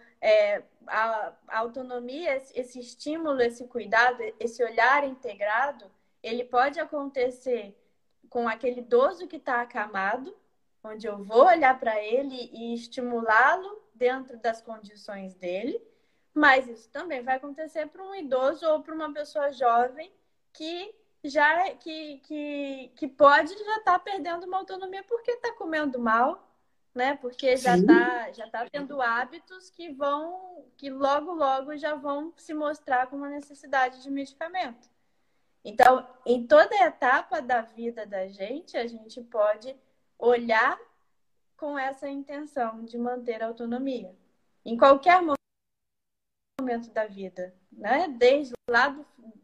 a autonomia, esse estímulo, esse cuidado, esse olhar integrado, ele pode acontecer com aquele idoso que está acamado, onde eu vou olhar para ele e estimulá-lo dentro das condições dele, mas isso também vai acontecer para um idoso ou para uma pessoa jovem que que pode já estar perdendo uma autonomia porque está comendo mal, né? Porque Sim. já tá tendo hábitos que logo já vão se mostrar como uma necessidade de medicamento. Então, em toda etapa da vida da gente, a gente pode olhar com essa intenção de manter a autonomia. Em qualquer momento da vida, né? Desde lá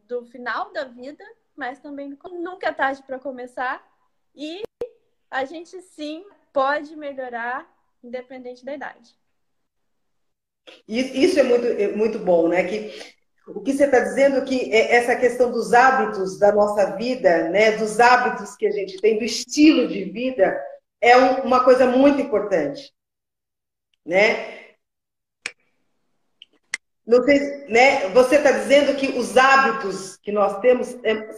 do final da vida, mas também nunca é tarde para começar e a gente sim pode melhorar independente da idade. Isso é muito bom, né? Que o que você está dizendo é que essa questão dos hábitos da nossa vida, né? Dos hábitos que a gente tem, do estilo de vida, é uma coisa muito importante, né? Não sei, né? Você está dizendo que os hábitos que nós temos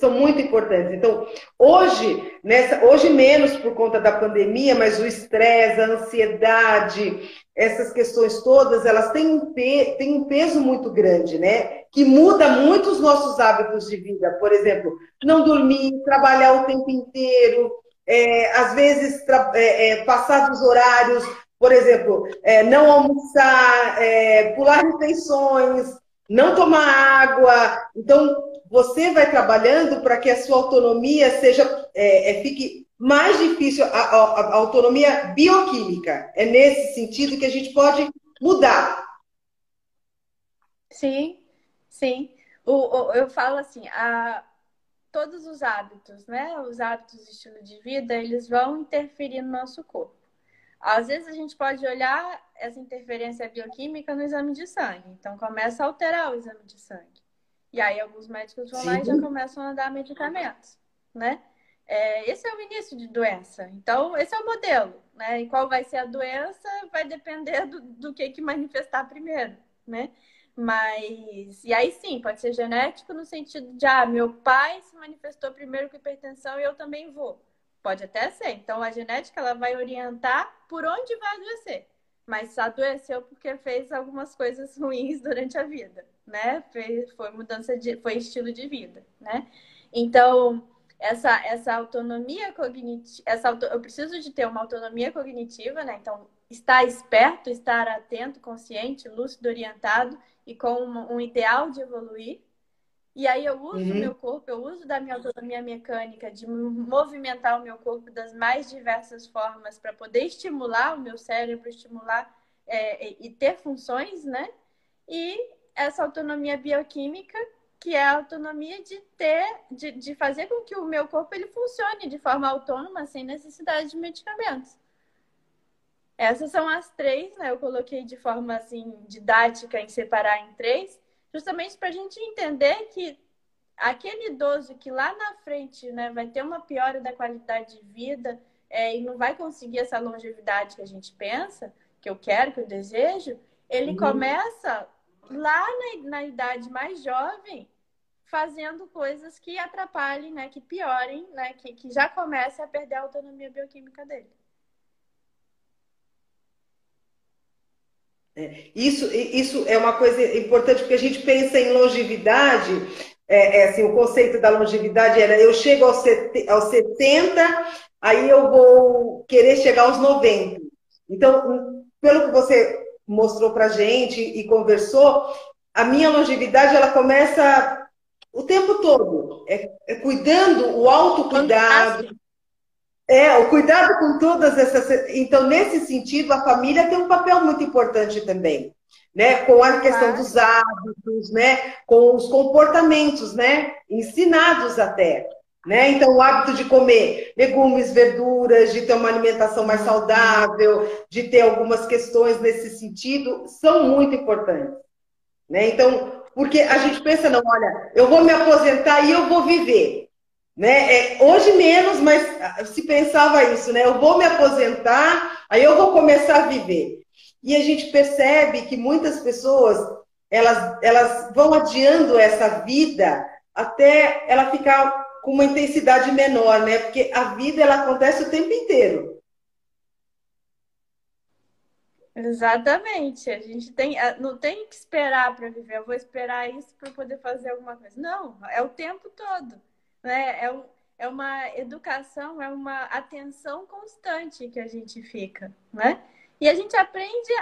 são muito importantes. Então, hoje menos por conta da pandemia, mas o estresse, a ansiedade, essas questões todas, elas têm um peso muito grande, né? Que muda muito os nossos hábitos de vida. Por exemplo, não dormir, trabalhar o tempo inteiro, às vezes passar dos horários, por exemplo, não almoçar, pular refeições, não tomar água. Então, você vai trabalhando para que a sua autonomia fique mais difícil, a autonomia bioquímica. É nesse sentido que a gente pode mudar. Sim, sim. Eu falo assim, todos os hábitos, né? Os hábitos de estilo de vida, eles vão interferir no nosso corpo. Às vezes a gente pode olhar essa interferência bioquímica no exame de sangue. Então começa a alterar o exame de sangue. E aí alguns médicos vão lá e já Sim. começam a dar medicamentos, né? Esse é o início de doença. Então, esse é o modelo, né? E qual vai ser a doença vai depender do que manifestar primeiro, né? Mas, e aí sim, pode ser genético no sentido de, meu pai se manifestou primeiro com hipertensão e eu também vou. Pode até ser. Então, a genética ela vai orientar por onde vai adoecer. Mas adoeceu porque fez algumas coisas ruins durante a vida, né? Foi estilo de vida, né? Então, essa autonomia cognitiva, eu preciso de ter uma autonomia cognitiva, né? Então, estar esperto, estar atento, consciente, lúcido, orientado e com um ideal de evoluir. E aí eu uso o Uhum. meu corpo, eu uso da minha autonomia mecânica de movimentar o meu corpo das mais diversas formas para poder estimular o meu cérebro, estimular e ter funções, né? E essa autonomia bioquímica, que é a autonomia de fazer com que o meu corpo ele funcione de forma autônoma, sem necessidade de medicamentos. Essas são as três, né? Eu coloquei de forma assim didática em separar em três, justamente para a gente entender que aquele idoso que lá na frente, né, vai ter uma piora da qualidade de vida e não vai conseguir essa longevidade que a gente pensa, que eu quero, que eu desejo, ele começa lá na idade mais jovem, fazendo coisas que atrapalhem, né, que piorem, né, que já comece a perder a autonomia bioquímica dele. Isso é uma coisa importante, porque a gente pensa em longevidade, assim, o conceito da longevidade era eu chego aos 70, aí eu vou querer chegar aos 90. Então, pelo que você mostrou para a gente e conversou, a minha longevidade ela começa o tempo todo, cuidando, o autocuidado, o cuidado com todas essas. Então, nesse sentido, a família tem um papel muito importante também, né? Com a questão dos hábitos, né? Com os comportamentos, né? Ensinados até. Né? Então, o hábito de comer legumes, verduras, de ter uma alimentação mais saudável, de ter algumas questões nesse sentido, são muito importantes. Né? Então, porque a gente pensa, não, olha, eu vou me aposentar e eu vou viver. Né? Hoje menos, mas se pensava isso, né? Eu vou me aposentar, aí eu vou começar a viver. E a gente percebe que muitas pessoas, elas vão adiando essa vida até ela ficar com uma intensidade menor, né? Porque a vida, ela acontece o tempo inteiro. Exatamente. A gente não tem que esperar para viver. Eu vou esperar isso para poder fazer alguma coisa. Não, é o tempo todo. Né? É uma educação, é uma atenção constante que a gente fica, né? E a gente aprende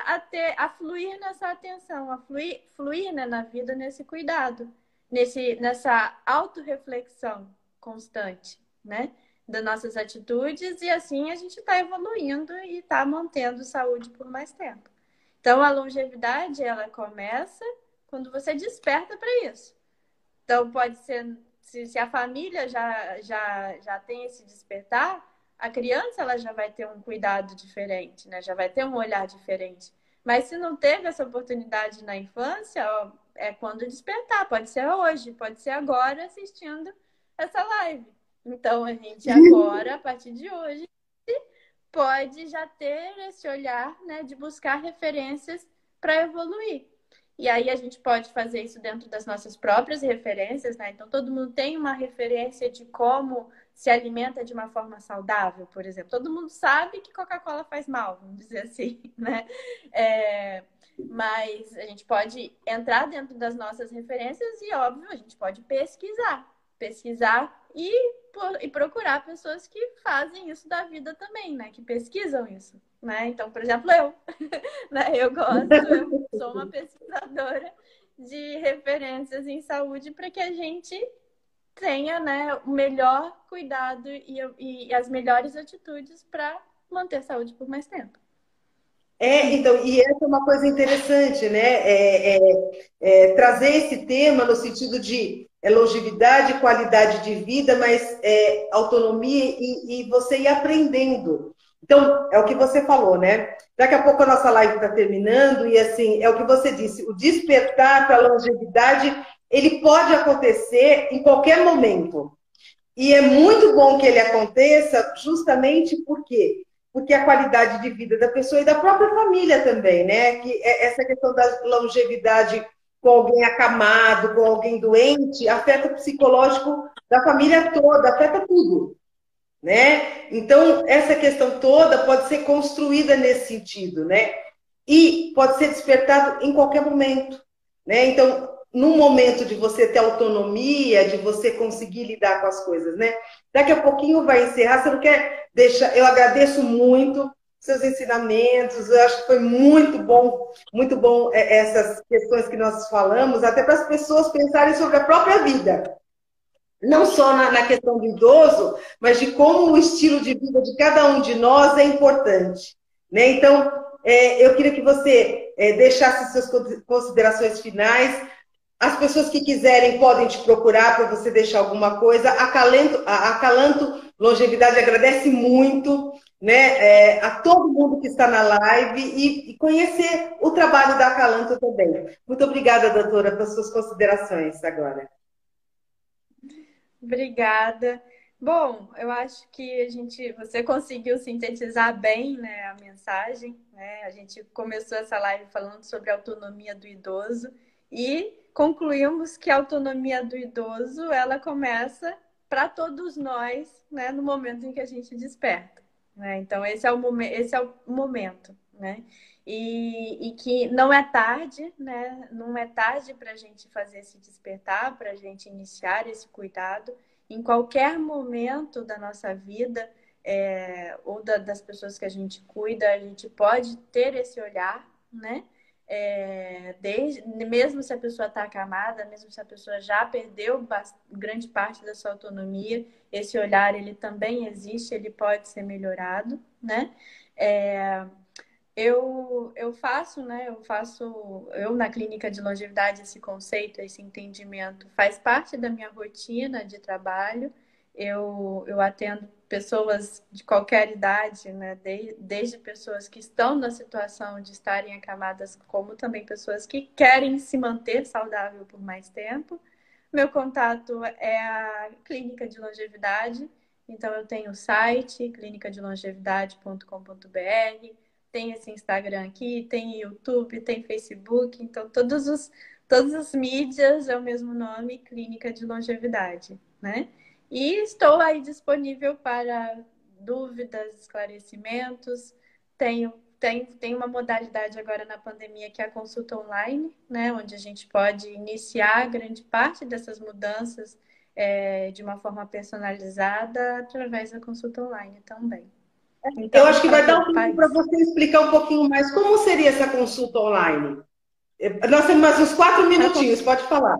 a fluir nessa atenção, a fluir, né, na vida nesse cuidado, nessa autorreflexão constante, né? Das nossas atitudes, e assim a gente está evoluindo e está mantendo saúde por mais tempo. Então, a longevidade, ela começa quando você desperta para isso. Então, pode ser, se a família já tem esse despertar, a criança ela já vai ter um cuidado diferente, né? Já vai ter um olhar diferente. Mas se não teve essa oportunidade na infância, ó, é quando despertar. Pode ser hoje, pode ser agora assistindo essa live. Então, a gente agora, a partir de hoje, pode já ter esse olhar, né, de buscar referências para evoluir. E aí a gente pode fazer isso dentro das nossas próprias referências, né? Então, todo mundo tem uma referência de como se alimenta de uma forma saudável, por exemplo. Todo mundo sabe que Coca-Cola faz mal, vamos dizer assim, né? Mas a gente pode entrar dentro das nossas referências e, óbvio, a gente pode pesquisar e procurar pessoas que fazem isso da vida também, né? Que pesquisam isso, né? Então, por exemplo, né? Eu sou uma pesquisadora de referências em saúde para que a gente tenha, né, o melhor cuidado e as melhores atitudes para manter a saúde por mais tempo. Então, e essa é uma coisa interessante, né? Trazer esse tema no sentido de longevidade, qualidade de vida, mas autonomia e você ir aprendendo. Então, é o que você falou, né? Daqui a pouco a nossa live está terminando e, assim, é o que você disse, o despertar para a longevidade, ele pode acontecer em qualquer momento. E é muito bom que ele aconteça justamente porque a qualidade de vida da pessoa e da própria família também, né? Que essa questão da longevidade com alguém acamado, com alguém doente, afeta o psicológico da família toda, afeta tudo, né? Então, essa questão toda pode ser construída nesse sentido, né? E pode ser despertado em qualquer momento, né? Então, num momento de você ter autonomia, de você conseguir lidar com as coisas, né? Daqui a pouquinho vai encerrar, você não quer deixar... Eu agradeço muito seus ensinamentos, eu acho que foi muito bom essas questões que nós falamos, até para as pessoas pensarem sobre a própria vida. Não só na questão do idoso, mas de como o estilo de vida de cada um de nós é importante, né? Então, eu queria que você deixasse suas considerações finais. As pessoas que quiserem podem te procurar para você deixar alguma coisa. A Acalanto Longevidade agradece muito, né, a todo mundo que está na live e conhecer o trabalho da Acalanto também. Muito obrigada, doutora, pelas suas considerações agora. Obrigada. Bom, eu acho que você conseguiu sintetizar bem, né, a mensagem, né? A gente começou essa live falando sobre a autonomia do idoso e concluímos que a autonomia do idoso, ela começa para todos nós, né, no momento em que a gente desperta, né? Então esse é o momento, né? E que não é tarde, né? Não é tarde para a gente fazer esse despertar, para a gente iniciar esse cuidado em qualquer momento da nossa vida, ou das pessoas que a gente cuida, a gente pode ter esse olhar, né? Mesmo se a pessoa está acamada, mesmo se a pessoa já perdeu grande parte da sua autonomia, esse olhar ele também existe, ele pode ser melhorado, né? É, eu faço, né? Eu na clínica de longevidade, esse conceito, esse entendimento faz parte da minha rotina de trabalho. Eu atendo pessoas de qualquer idade, né? Desde pessoas que estão na situação de estarem acamadas, como também pessoas que querem se manter saudável por mais tempo. Meu contato é a clínica de longevidade, então eu tenho o site clinicadelongevidade.com.br, tem esse Instagram aqui, tem YouTube, tem Facebook, então todas as mídias é o mesmo nome, Clínica de Longevidade, né? E estou aí disponível para dúvidas, esclarecimentos. Tem uma modalidade agora na pandemia que é a consulta online, né? Onde a gente pode iniciar grande parte dessas mudanças de uma forma personalizada através da consulta online também. Eu Então, acho que para vai dar todo um o tempo para país. você explicar um pouquinho mais como seria essa consulta online. Nós temos mais uns 4 minutinhos, pode falar.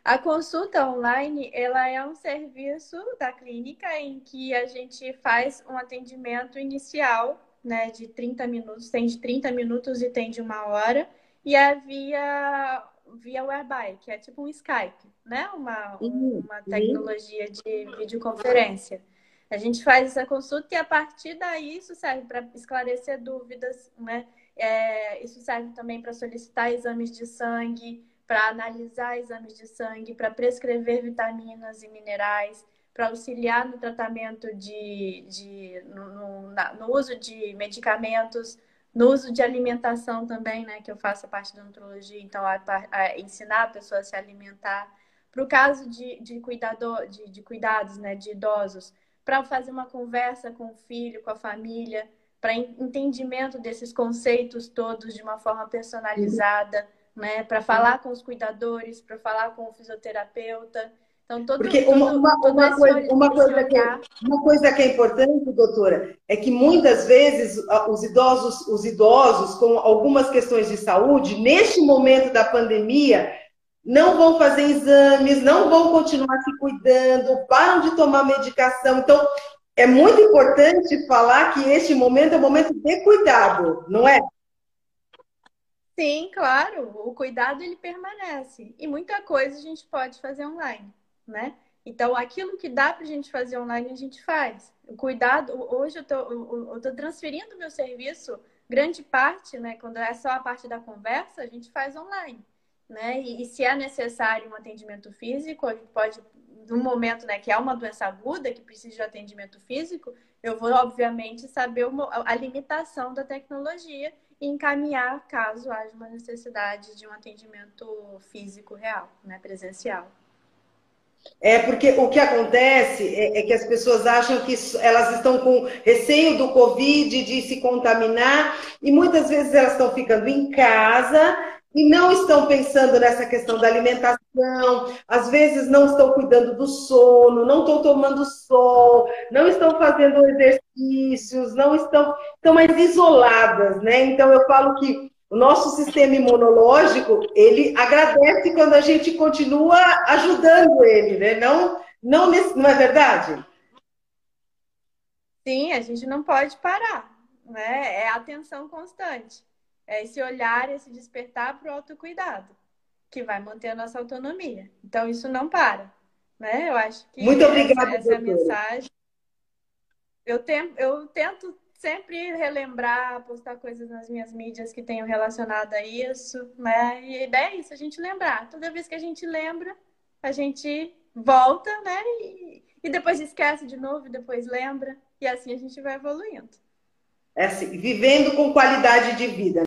A consulta online, ela é um serviço da clínica em que a gente faz um atendimento inicial, né, de 30 minutos, tem de 30 minutos e tem de 1 hora, e é via whereby, que é tipo um Skype, né, uma Uhum. tecnologia de videoconferência. A gente faz essa consulta e a partir daí isso serve para esclarecer dúvidas, né? Isso serve também para solicitar exames de sangue, para analisar exames de sangue, para prescrever vitaminas e minerais, para auxiliar no tratamento no uso de medicamentos, no uso de alimentação também, né, que eu faço a parte da nutrologia, então a ensinar a pessoa a se alimentar. Para o caso de cuidados, né, de idosos, para fazer uma conversa com o filho, com a família, para entendimento desses conceitos todos de uma forma personalizada, né, para falar com os cuidadores, para falar com o fisioterapeuta. Então, Porque todo esse olhar. uma coisa que é importante, doutora, é que muitas vezes os idosos com algumas questões de saúde, neste momento da pandemia, não vão fazer exames, não vão continuar se cuidando, param de tomar medicação. Então, é muito importante falar que este momento é um momento de cuidado, não é? Sim, claro, o cuidado ele permanece. E muita coisa a gente pode fazer online, né? Então, aquilo que dá para a gente fazer online, a gente faz. O cuidado, hoje eu tô transferindo meu serviço, grande parte, né? Quando é só a parte da conversa, a gente faz online, né? E se é necessário um atendimento físico, a gente pode, no momento, né, que é uma doença aguda, que precisa de atendimento físico, eu vou, obviamente, saber a limitação da tecnologia e encaminhar caso haja uma necessidade de um atendimento físico real, né, presencial. É porque o que acontece é que as pessoas acham que elas estão com receio do Covid, de se contaminar, e muitas vezes elas estão ficando em casa e não estão pensando nessa questão da alimentação, às vezes não estão cuidando do sono, não estão tomando sol, não estão fazendo exercícios, não estão mais isoladas, né? Então eu falo que o nosso sistema imunológico, ele agradece quando a gente continua ajudando ele, né? Não é verdade? Sim, a gente não pode parar, né? É atenção constante. É esse olhar, esse despertar para o autocuidado, que vai manter a nossa autonomia. Então, isso não para, né? Eu acho Muito que obrigada, essa é a doutora. mensagem. Eu tento sempre relembrar, postar coisas nas minhas mídias que tenham relacionado a isso, né? E a ideia é isso, a gente lembrar. Toda vez que a gente lembra, a gente volta, né? E depois esquece de novo, depois lembra. E assim a gente vai evoluindo. É assim, vivendo com qualidade de vida.